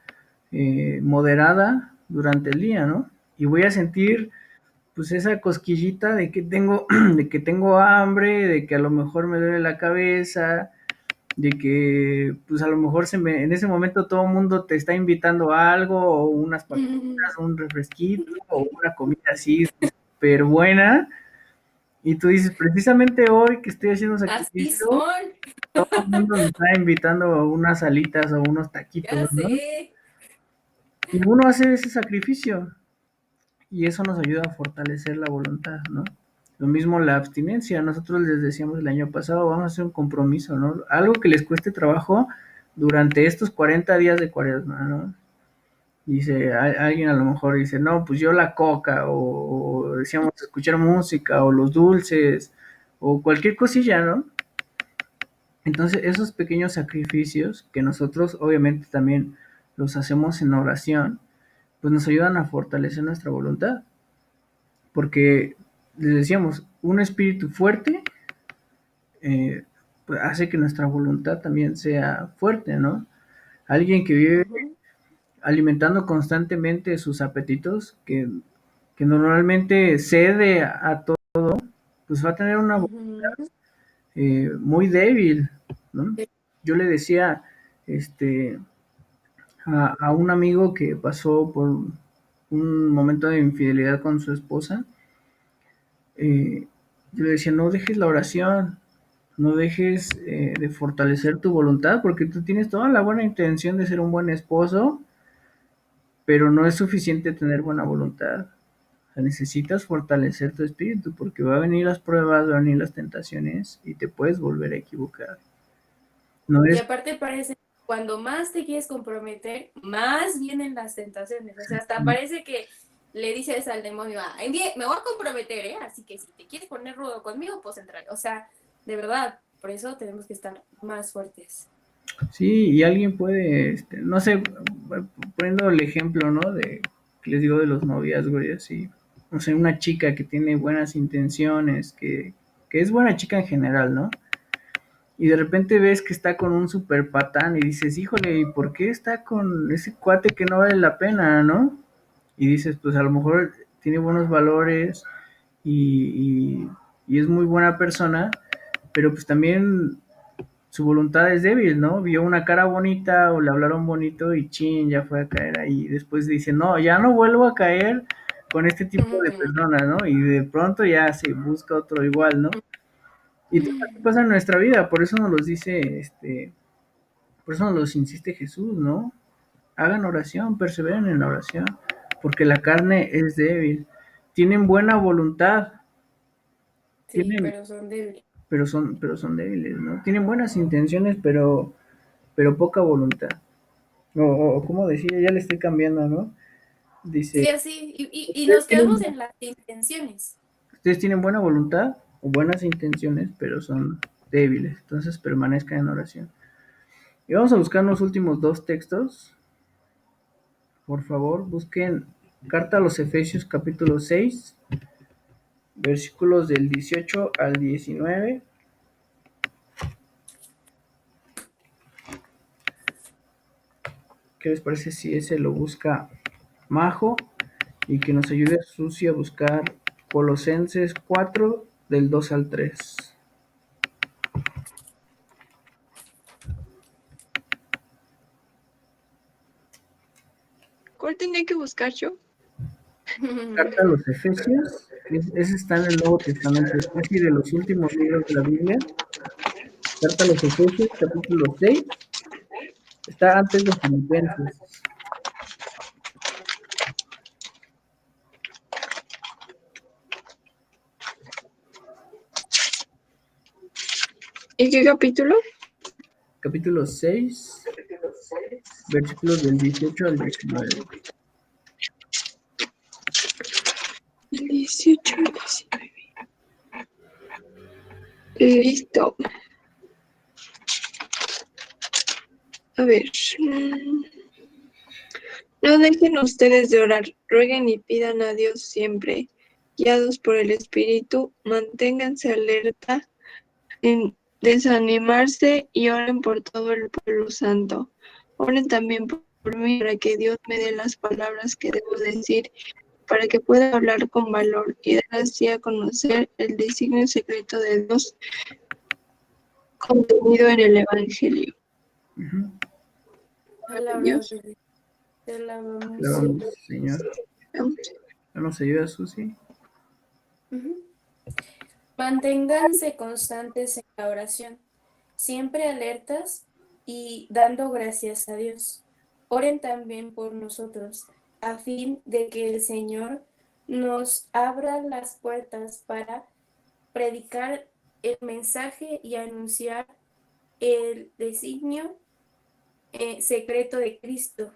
moderada durante el día, ¿no? Y voy a sentir pues esa cosquillita de que tengo, de que tengo hambre, de que a lo mejor me duele la cabeza, de que pues a lo mejor en ese momento todo el mundo te está invitando a algo, o unas papitas, un refresquito, o una comida así súper buena, y tú dices, precisamente hoy que estoy haciendo Así sacrificio, son, todo el mundo me está invitando a unas alitas o unos taquitos, ya ¿no? sé. Y uno hace ese sacrificio y eso nos ayuda a fortalecer la voluntad, ¿no? Lo mismo la abstinencia. Nosotros les decíamos el año pasado, vamos a hacer un compromiso, ¿no? Algo que les cueste trabajo durante estos 40 días de cuaresma, ¿no? Dice, alguien a lo mejor dice, no, pues yo la coca, o decíamos escuchar música, o los dulces, o cualquier cosilla, ¿no? Entonces, esos pequeños sacrificios que nosotros obviamente también los hacemos en oración, pues nos ayudan a fortalecer nuestra voluntad. Porque les decíamos, un espíritu fuerte eh, pues hace que nuestra voluntad también sea fuerte, ¿no? Alguien que vive alimentando constantemente sus apetitos, que normalmente cede a todo, pues va a tener una Ujú. muy débil, ¿no? Yo le decía este, a un amigo que pasó por un momento de infidelidad con su esposa, yo le decía, no dejes la oración, no dejes de fortalecer tu voluntad, porque tú tienes toda la buena intención de ser un buen esposo, pero no es suficiente tener buena voluntad. O sea, necesitas fortalecer tu espíritu, porque va a venir las pruebas, van a venir las tentaciones y te puedes volver a equivocar. No Y es aparte parece, cuando más te quieres comprometer, más vienen las tentaciones. O sea, hasta parece que le dices al demonio, "Ay, bien, me voy a comprometer, ¿eh? Así que si te quieres poner rudo conmigo, pues entrar". O sea, de verdad, por eso tenemos que estar más fuertes. Sí, y alguien puede, no sé, poniendo el ejemplo, ¿no? De que les digo de los noviazgos y así. O sea, una chica que tiene buenas intenciones, que es buena chica en general, ¿no? Y de repente ves que está con un super patán y dices, híjole, ¿y por qué está con ese cuate que no vale la pena, ¿no? Y dices, pues a lo mejor tiene buenos valores y es muy buena persona, pero pues también su voluntad es débil, ¿no? Vio una cara bonita o le hablaron bonito y chin, ya fue a caer ahí. Después dice, no, ya no vuelvo a caer con este tipo de personas, ¿no? Y de pronto ya se busca otro igual, ¿no? Y todo esto pasa en nuestra vida, por eso nos los dice, por eso nos los insiste Jesús, ¿no? Hagan oración, perseveren en la oración, porque la carne es débil. Tienen buena voluntad, Sí, tienen, pero son débiles. pero son débiles, ¿no? Tienen buenas intenciones, pero poca voluntad. O como decía, ya le estoy cambiando, ¿no? Sí, Dice, así. Y ustedes nos quedamos tienen, en las intenciones. ustedes tienen buena voluntad o buenas intenciones, pero son débiles. Entonces permanezcan en oración. Y vamos a buscar los últimos dos textos. Por favor, busquen Carta a los Efesios capítulo 6, versículos del 18 al 19. ¿Qué les parece si ese lo busca Majo? Y que nos ayude Susi a buscar Colosenses 4 del 2 al 3. ¿Cuál tenía que buscar yo? Carta a los Efesios, ese está en el Nuevo Testamento, es casi de los últimos libros de la Biblia. Carta a los Efesios, capítulo 6, está antes de Filipenses. ¿Y qué capítulo? Capítulo 6, versículos del 18 al 19. El 18 al 19. Listo. A ver. No dejen ustedes de orar, rueguen y pidan a Dios siempre, guiados por el Espíritu, manténganse alerta, en desanimarse y oren por todo el pueblo santo. Oren también por mí para que Dios me dé las palabras que debo decir, para que pueda hablar con valor y dar así a conocer el designio secreto de Dios contenido en el Evangelio. Uh-huh. Palabra de Dios. Te alabamos, Alabamos, Señor. Señor. ¿Nos ayuda, Susi? Ujú. Manténganse constantes en la oración, siempre alertas y dando gracias a Dios. Oren también por nosotros, a fin de que el Señor nos abra las puertas para predicar el mensaje y anunciar el designio secreto de Cristo,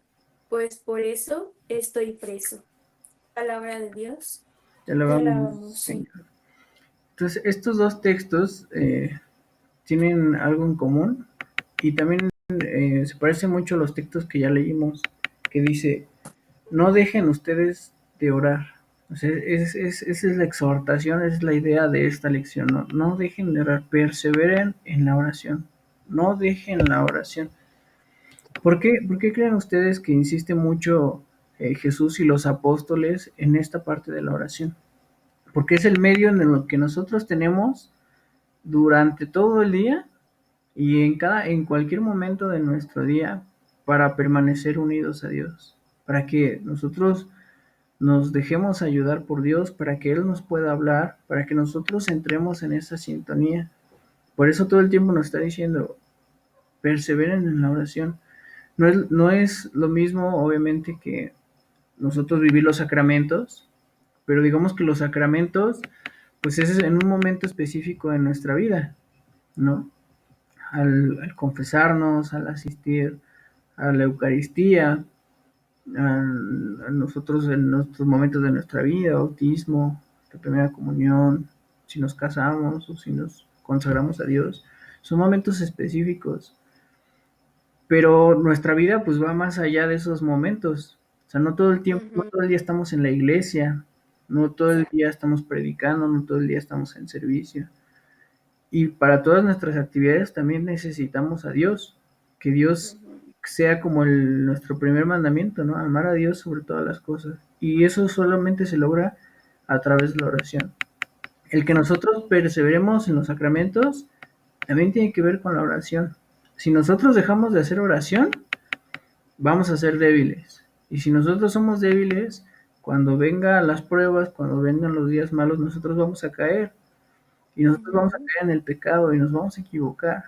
pues por eso estoy preso. Palabra de Dios. Te Te alabamos, alabamos, Señor. Señor. Entonces, estos dos textos tienen algo en común y también se parecen mucho a los textos que ya leímos, que dice, no dejen ustedes de orar. O sea, esa es la exhortación, esa es la idea de esta lección, ¿no? No dejen de orar, perseveren en la oración, no dejen la oración. ¿Por qué creen ustedes que insiste mucho Jesús y los apóstoles en esta parte de la oración? Porque es el medio en el que nosotros tenemos durante todo el día y en cualquier momento de nuestro día para permanecer unidos a Dios, para que nosotros nos dejemos ayudar por Dios, para que Él nos pueda hablar, para que nosotros entremos en esa sintonía. Por eso todo el tiempo nos está diciendo, perseveren en la oración. No es lo mismo, obviamente, que nosotros vivir los sacramentos, pero digamos que los sacramentos, pues ese es en un momento específico de nuestra vida, ¿no? Al confesarnos, al asistir a la Eucaristía, a nosotros en nuestros momentos de nuestra vida, bautismo, la primera comunión, si nos casamos o si nos consagramos a Dios, son momentos específicos, pero nuestra vida pues va más allá de esos momentos. O sea, no todo el tiempo, no Ujú. todo el día estamos en la iglesia, no todo el Exacto. día estamos predicando, no todo el día estamos en servicio. Y para todas nuestras actividades también necesitamos a Dios, que Dios Ujú. sea como nuestro primer mandamiento, ¿no? Amar a Dios sobre todas las cosas. Y eso solamente se logra a través de la oración. El que nosotros perseveremos en los sacramentos también tiene que ver con la oración. Si nosotros dejamos de hacer oración, vamos a ser débiles. Y si nosotros somos débiles, cuando vengan las pruebas, cuando vengan los días malos, nosotros vamos a caer. y nosotros vamos a caer en el pecado y nos vamos a equivocar.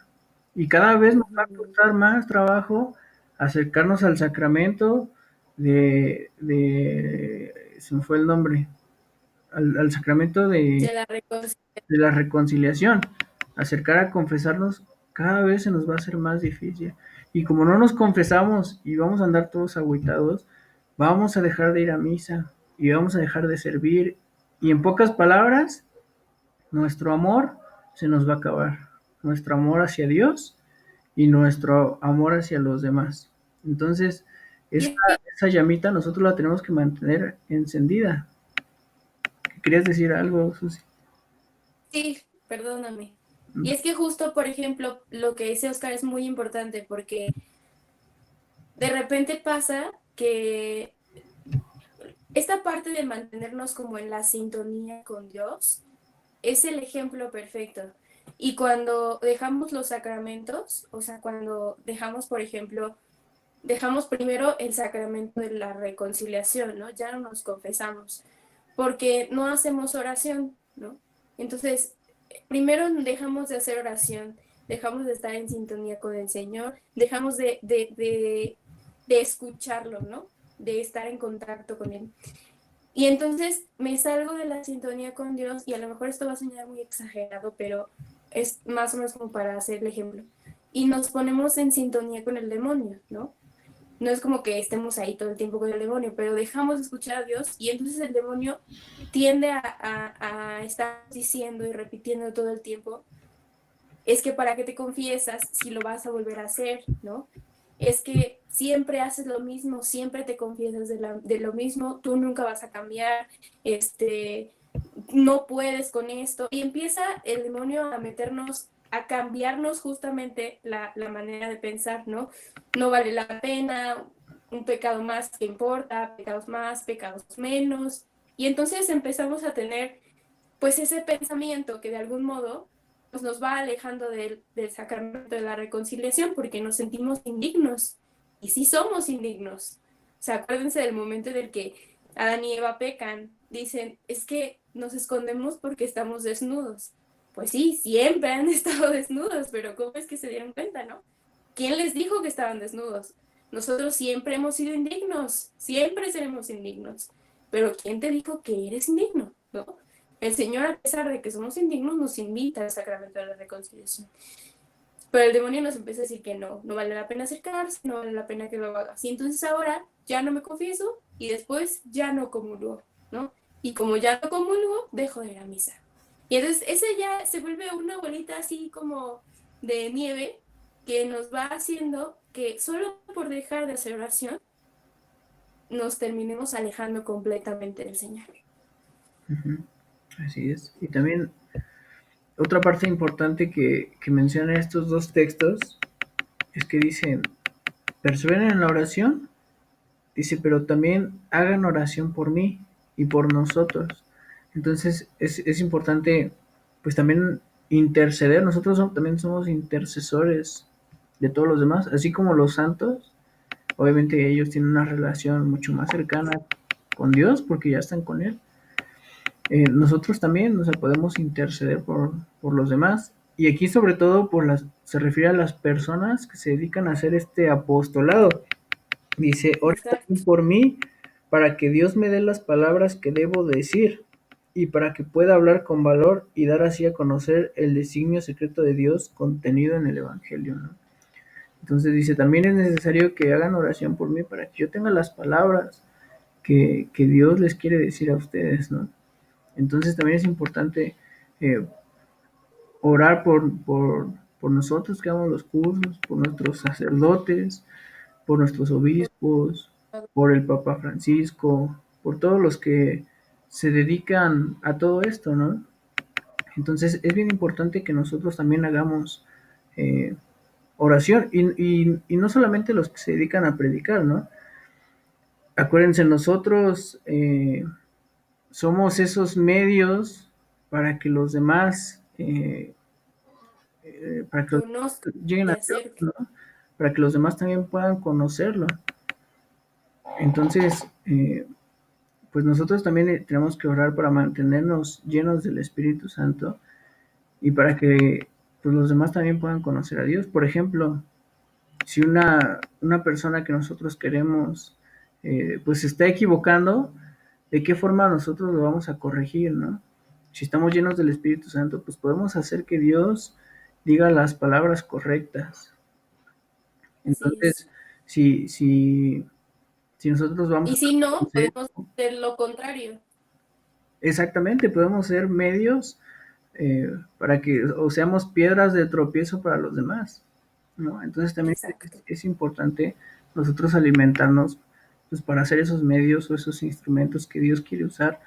Y cada vez nos va a costar más trabajo acercarnos al sacramento se me fue el nombre, al sacramento De la reconciliación. de la reconciliación. Acercar a confesarnos cada vez se nos va a hacer más difícil. Y como no nos confesamos y vamos a andar todos agüitados, vamos a dejar de ir a misa y vamos a dejar de servir. Y en pocas palabras, nuestro amor se nos va a acabar. Nuestro amor hacia Dios y nuestro amor hacia los demás. Entonces, Y esa, es que, esa llamita nosotros la tenemos que mantener encendida. ¿Querías decir algo, Susi? sí, perdóname. Y es que justo, por ejemplo, lo que dice Oscar es muy importante porque de repente pasa que esta parte de mantenernos como en la sintonía con Dios es el ejemplo perfecto. Y cuando dejamos los sacramentos, o sea, cuando dejamos, por ejemplo, dejamos primero el sacramento de la reconciliación, ¿no? Ya no nos confesamos, porque no hacemos oración, ¿no? Entonces, primero dejamos de hacer oración, dejamos de estar en sintonía con el Señor, dejamos de escucharlo, ¿no? De estar en contacto con Él. Y entonces me salgo de la sintonía con Dios y a lo mejor esto va a sonar muy exagerado, pero es más o menos como para hacer el ejemplo. Y nos ponemos en sintonía con el demonio, ¿no? No es como que estemos ahí todo el tiempo con el demonio, pero dejamos de escuchar a Dios y entonces el demonio tiende a estar diciendo y repitiendo todo el tiempo, es que para qué te confiesas si lo vas a volver a hacer, ¿no? Es que siempre haces lo mismo, siempre te confiesas de lo mismo, tú nunca vas a cambiar, no puedes con esto. Y empieza el demonio a meternos, a cambiarnos justamente la manera de pensar, ¿no? No vale la pena, un pecado más que importa, pecados más, pecados menos. Y entonces empezamos a tener pues ese pensamiento que de algún modo pues, nos va alejando del sacramento de la reconciliación porque nos sentimos indignos. Y sí somos indignos. O sea, acuérdense del momento en el que Adán y Eva pecan. Dicen, es que nos escondemos porque estamos desnudos. Pues sí, siempre han estado desnudos, pero ¿cómo es que se dieron cuenta, no? ¿Quién les dijo que estaban desnudos? Nosotros siempre hemos sido indignos, siempre seremos indignos. Pero ¿quién te dijo que eres indigno? ¿No? El Señor, a pesar de que somos indignos, nos invita al sacramento de la reconciliación. Pero el demonio nos empieza a decir que no, no vale la pena acercarse, no vale la pena que lo hagas. Y entonces ahora ya no me confieso y después ya no comulgo, ¿no? Y como ya no comulgo, dejo de ir a misa. Y entonces ese ya se vuelve una bolita así como de nieve que nos va haciendo que solo por dejar de hacer oración nos terminemos alejando completamente del Señor. Ujú, así es. Y también otra parte importante que mencionan estos dos textos es que dicen, perseveren en la oración, dice, pero también hagan oración por mí y por nosotros. Entonces es importante pues también interceder, nosotros también somos intercesores de todos los demás, así como los santos, obviamente ellos tienen una relación mucho más cercana con Dios porque ya están con Él. Nosotros también, o sea, podemos interceder por los demás. Y aquí sobre todo se refiere a las personas que se dedican a hacer este apostolado. Dice, oren Exacto. también por mí para que Dios me dé las palabras que debo decir y para que pueda hablar con valor y dar así a conocer el designio secreto de Dios contenido en el Evangelio, ¿no? Entonces dice, también es necesario que hagan oración por mí para que yo tenga las palabras que Dios les quiere decir a ustedes, ¿no? Entonces también es importante eh, orar por nosotros que damos los cursos, por nuestros sacerdotes, por nuestros obispos, por el Papa Francisco, por todos los que se dedican a todo esto, ¿no? Entonces es bien importante que nosotros también hagamos eh, oración y no solamente los que se dedican a predicar, ¿no? Acuérdense, nosotros somos esos medios para que los demás, para que los Conozco, demás lleguen te a Dios, acerques. ¿no? Para que los demás también puedan conocerlo. Entonces, pues nosotros también tenemos que orar para mantenernos llenos del Espíritu Santo y para que pues, los demás también puedan conocer a Dios. Por ejemplo, si una persona que nosotros queremos pues se está equivocando, ¿de qué forma nosotros lo vamos a corregir, no? Si estamos llenos del Espíritu Santo, pues podemos hacer que Dios diga las palabras correctas. Así es. Entonces, si nosotros vamos Y a si no, hacer, podemos hacer lo contrario. exactamente, podemos ser medios para que, o seamos piedras de tropiezo para los demás, ¿no? Entonces también Exacto. es importante nosotros alimentarnos pues, para hacer esos medios o esos instrumentos que Dios quiere usar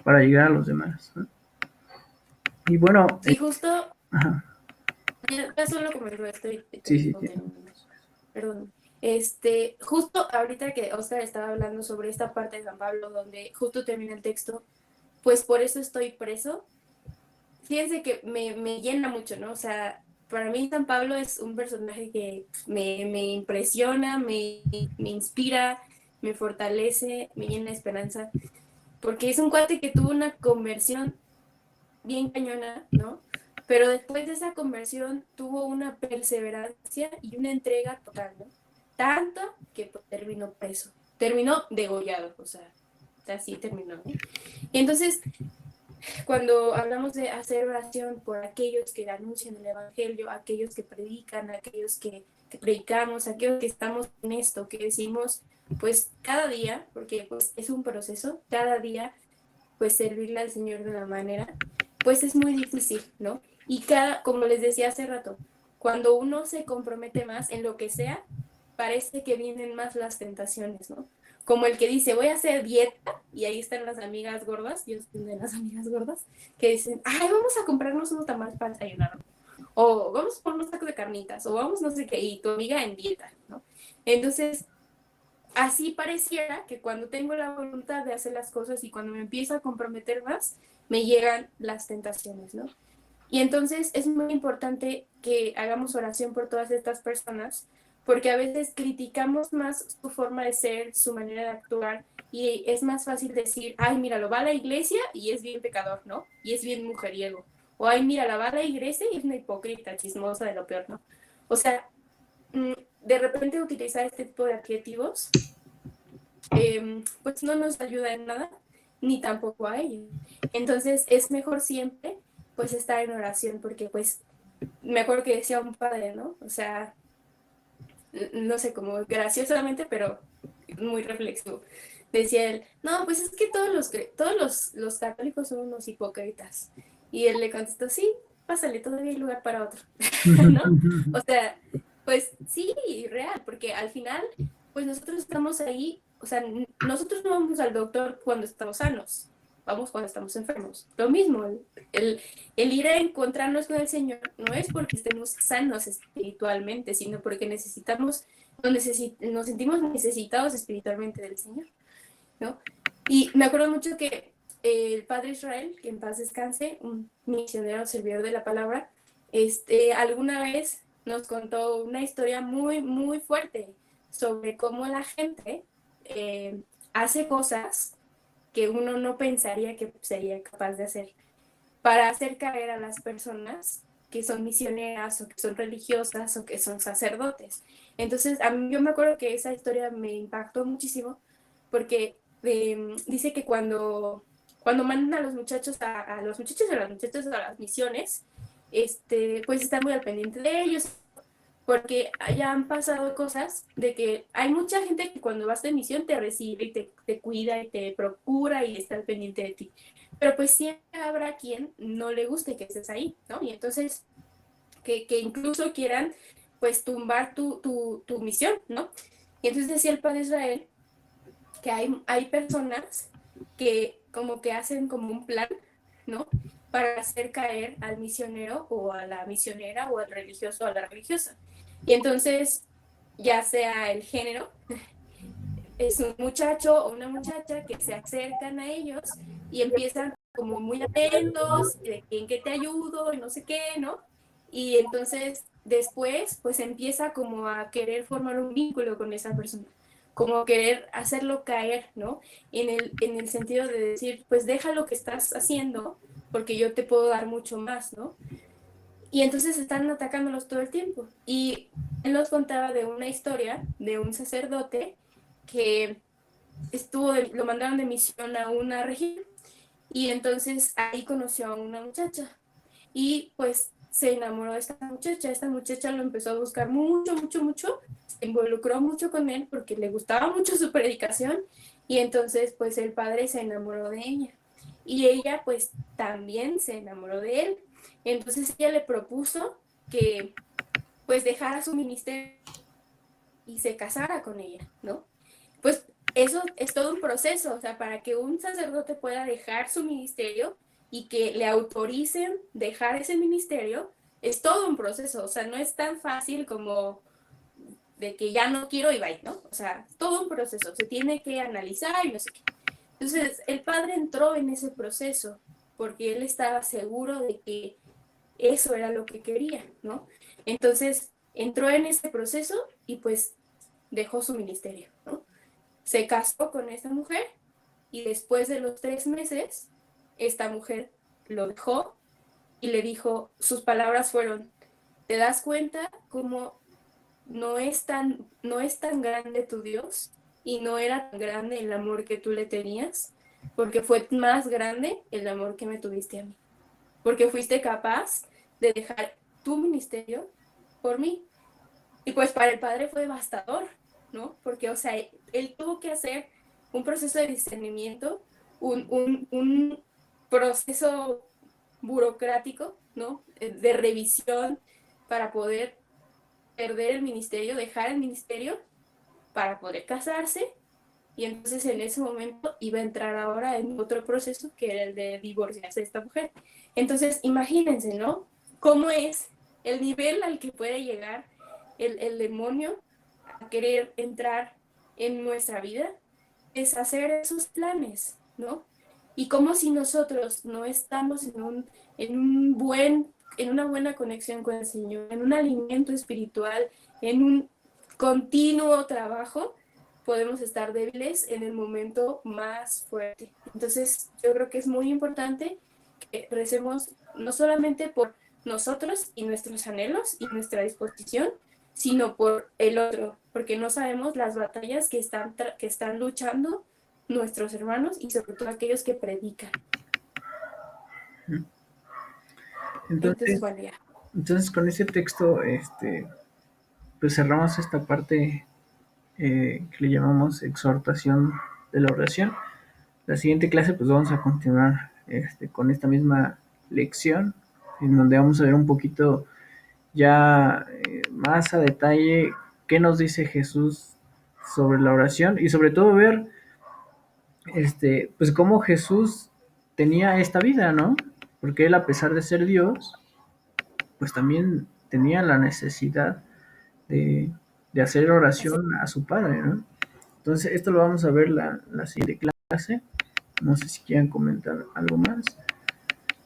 para llegar a los demás, ¿no? Y bueno, Sí, justo, ajá, ya solo comentó esto y te sí, sí, digo sí. que perdón. Justo ahorita que Oscar estaba hablando sobre esta parte de San Pablo, donde justo termina el texto, pues por eso estoy preso. Fíjense que me llena mucho, ¿no? O sea, para mí San Pablo es un personaje que me impresiona, me inspira, me fortalece, me llena de esperanza, porque es un cuate que tuvo una conversión bien cañona, ¿no? Pero después de esa conversión tuvo una perseverancia y una entrega total, ¿no? Tanto que pues, terminó preso, terminó degollado, o sea, así terminó, ¿no? Y entonces, cuando hablamos de hacer oración por aquellos que anuncian el Evangelio, aquellos que predican, aquellos que predicamos, aquellos que estamos en esto, que decimos, pues cada día, porque pues es un proceso, cada día, pues servirle al Señor de una manera, pues es muy difícil, ¿no? Y como les decía hace rato, cuando uno se compromete más en lo que sea, parece que vienen más las tentaciones, ¿no? Como el que dice, voy a hacer dieta, y ahí están las amigas gordas, yo soy de las amigas gordas, que dicen, ay, vamos a comprarnos unos tamales para desayunar, o vamos por unos tacos de carnitas, o vamos no sé qué, y tu amiga en dieta, ¿no? Entonces, así pareciera que cuando tengo la voluntad de hacer las cosas y cuando me empiezo a comprometer más, me llegan las tentaciones, ¿no? Y entonces es muy importante que hagamos oración por todas estas personas, porque a veces criticamos más su forma de ser, su manera de actuar, y es más fácil decir, ay, míralo, va a la iglesia y es bien pecador, ¿no? Y es bien mujeriego. O, ay, mírala, va a la iglesia y es una hipócrita, chismosa de lo peor, ¿no? O sea, de repente utilizar este tipo de adjetivos pues no nos ayuda en nada, ni tampoco a ellos. Entonces es mejor siempre pues estar en oración, porque pues me acuerdo que decía un padre, ¿no? O sea, no sé, como graciosamente, pero muy reflexivo. Decía él, no, pues es que todos los católicos son unos hipócritas. Y él le contestó, sí, pásale, todavía hay lugar para otro, ¿no? O sea, pues sí, real, porque al final, pues nosotros estamos ahí, o sea, nosotros no vamos al doctor cuando estamos sanos, vamos cuando estamos enfermos. Lo mismo, el ir a encontrarnos con el Señor no es porque estemos sanos espiritualmente, sino porque nos sentimos necesitados espiritualmente del Señor, ¿no? Y me acuerdo mucho que el padre Israel, que en paz descanse, un misionero servidor de la palabra, alguna vez nos contó una historia muy, muy fuerte sobre cómo la gente hace cosas que uno no pensaría que sería capaz de hacer para hacer caer a las personas que son misioneras o que son religiosas o que son sacerdotes. Entonces, yo me acuerdo que esa historia me impactó muchísimo porque dice que cuando mandan a los muchachos a los muchachos y a las muchachas a las misiones, pues están muy al pendiente de ellos, porque ya han pasado cosas de que hay mucha gente que cuando vas de misión te recibe y te cuida y te procura y está al pendiente de ti. Pero pues siempre habrá quien no le guste que estés ahí, ¿no? Y entonces que incluso quieran pues tumbar tu misión, ¿no? Y entonces decía el padre Israel que hay personas que como que hacen como un plan, ¿no? Para hacer caer al misionero o a la misionera o al religioso o a la religiosa. Y entonces, ya sea el género, es un muchacho o una muchacha que se acercan a ellos y empiezan como muy atentos, de en qué te ayudo y no sé qué, ¿no? Y entonces después pues empieza como a querer formar un vínculo con esa persona, como querer hacerlo caer, ¿no? En el sentido de decir, pues deja lo que estás haciendo porque yo te puedo dar mucho más, ¿no? Y entonces están atacándolos todo el tiempo. Y él nos contaba de una historia de un sacerdote que lo mandaron de misión a una región y entonces ahí conoció a una muchacha y pues se enamoró de esta muchacha lo empezó a buscar mucho, mucho, mucho, se involucró mucho con él porque le gustaba mucho su predicación y entonces pues el padre se enamoró de ella y ella pues también se enamoró de él, entonces ella le propuso que pues dejara su ministerio y se casara con ella, ¿no? Pues eso es todo un proceso, o sea, para que un sacerdote pueda dejar su ministerio y que le autoricen dejar ese ministerio, es todo un proceso, o sea, no es tan fácil como de que ya no quiero y bye, ¿no? O sea, todo un proceso, se tiene que analizar y no sé qué. Entonces, el padre entró en ese proceso porque él estaba seguro de que eso era lo que quería, ¿no? Entonces, entró en ese proceso y pues dejó su ministerio, ¿no? Se casó con esta mujer y después de los 3 meses, esta mujer lo dejó y le dijo, sus palabras fueron, ¿te das cuenta cómo no es tan grande tu Dios y no era tan grande el amor que tú le tenías? Porque fue más grande el amor que me tuviste a mí. Porque fuiste capaz de dejar tu ministerio por mí. Y pues para el padre fue devastador, ¿no? Porque, o sea, él tuvo que hacer un proceso de discernimiento, un proceso burocrático, ¿no? De revisión para poder perder el ministerio, dejar el ministerio, para poder casarse. Y entonces en ese momento iba a entrar ahora en otro proceso que era el de divorciarse de esta mujer. Entonces, imagínense, ¿no? ¿Cómo es el nivel al que puede llegar el demonio a querer entrar en nuestra vida? Deshacer esos planes, ¿no? Y como si nosotros no estamos en una buena conexión con el Señor, en un alimento espiritual, en un continuo trabajo, podemos estar débiles en el momento más fuerte. Entonces, yo creo que es muy importante que recemos no solamente por nosotros y nuestros anhelos y nuestra disposición, sino por el otro, porque no sabemos las batallas que están luchando nuestros hermanos y sobre todo aquellos que predican. Entonces, Entonces, bueno, ya. entonces con ese texto, pues cerramos esta parte que le llamamos exhortación de la oración. La siguiente clase, pues vamos a continuar con esta misma lección, en donde vamos a ver un poquito ya más a detalle qué nos dice Jesús sobre la oración y sobre todo ver pues cómo Jesús tenía esta vida, ¿no? Porque él, a pesar de ser Dios, pues también tenía la necesidad de, de hacer oración a su Padre, ¿no? Entonces, esto lo vamos a ver la siguiente clase. No sé si quieren comentar algo más.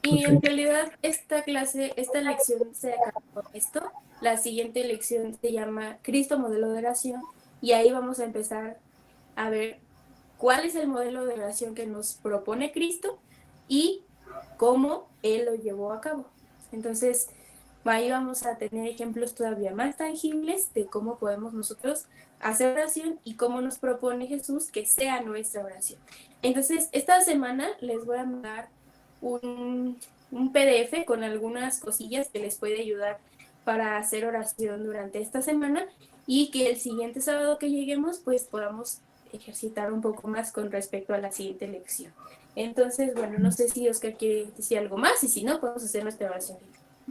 Y en realidad esta lección se acaba con esto. La siguiente lección se llama Cristo modelo de oración y ahí vamos a empezar a ver cuál es el modelo de oración que nos propone Cristo y cómo Él lo llevó a cabo. Entonces, ahí vamos a tener ejemplos todavía más tangibles de cómo podemos nosotros hacer oración y cómo nos propone Jesús que sea nuestra oración. Entonces, esta semana les voy a mandar un PDF con algunas cosillas que les puede ayudar para hacer oración durante esta semana y que el siguiente sábado que lleguemos pues podamos ejercitar un poco más con respecto a la siguiente lección. Entonces, bueno, no sé si Oscar quiere decir algo más y si no, podemos hacer nuestra oración.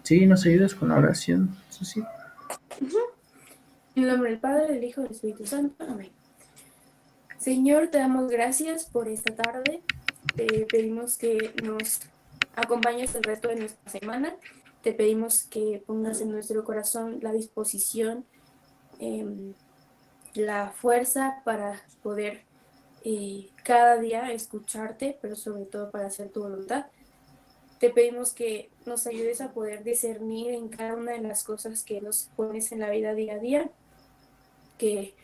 Sí, nos ayudas con la oración, Susi. En el nombre del Padre, del Hijo y del Espíritu Santo. Amén. Señor, te damos gracias por esta tarde. Te pedimos que nos acompañes el resto de nuestra semana. Te pedimos que pongas en nuestro corazón la disposición, la fuerza para poder cada día escucharte, pero sobre todo para hacer tu voluntad. Te pedimos que nos ayudes a poder discernir en cada una de las cosas que nos pones en la vida día a día, que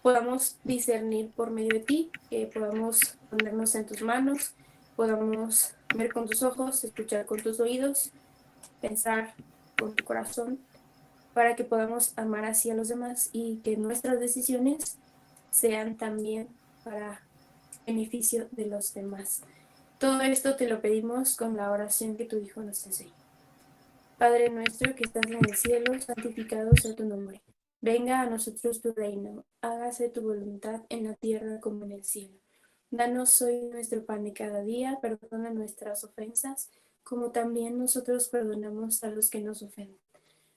podamos discernir por medio de ti, que podamos ponernos en tus manos, podamos ver con tus ojos, escuchar con tus oídos, pensar con tu corazón, para que podamos amar así a los demás y que nuestras decisiones sean también para beneficio de los demás. Todo esto te lo pedimos con la oración que tu Hijo nos enseñó. Padre nuestro que estás en el cielo, santificado sea tu nombre. Venga a nosotros tu reino, hágase tu voluntad en la tierra como en el cielo. Danos hoy nuestro pan de cada día, perdona nuestras ofensas, como también nosotros perdonamos a los que nos ofenden.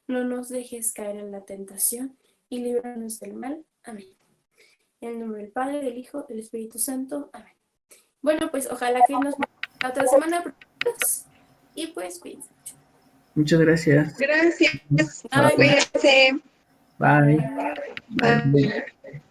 No nos dejes caer en la tentación y líbranos del mal. Amén. En el nombre del Padre, del Hijo, del Espíritu Santo. Amén. Bueno, pues ojalá que nos veamos la otra semana. Y pues cuídense mucho. Muchas gracias. Gracias. Bye. Cuídense. Bye. Bye. Bye. Bye.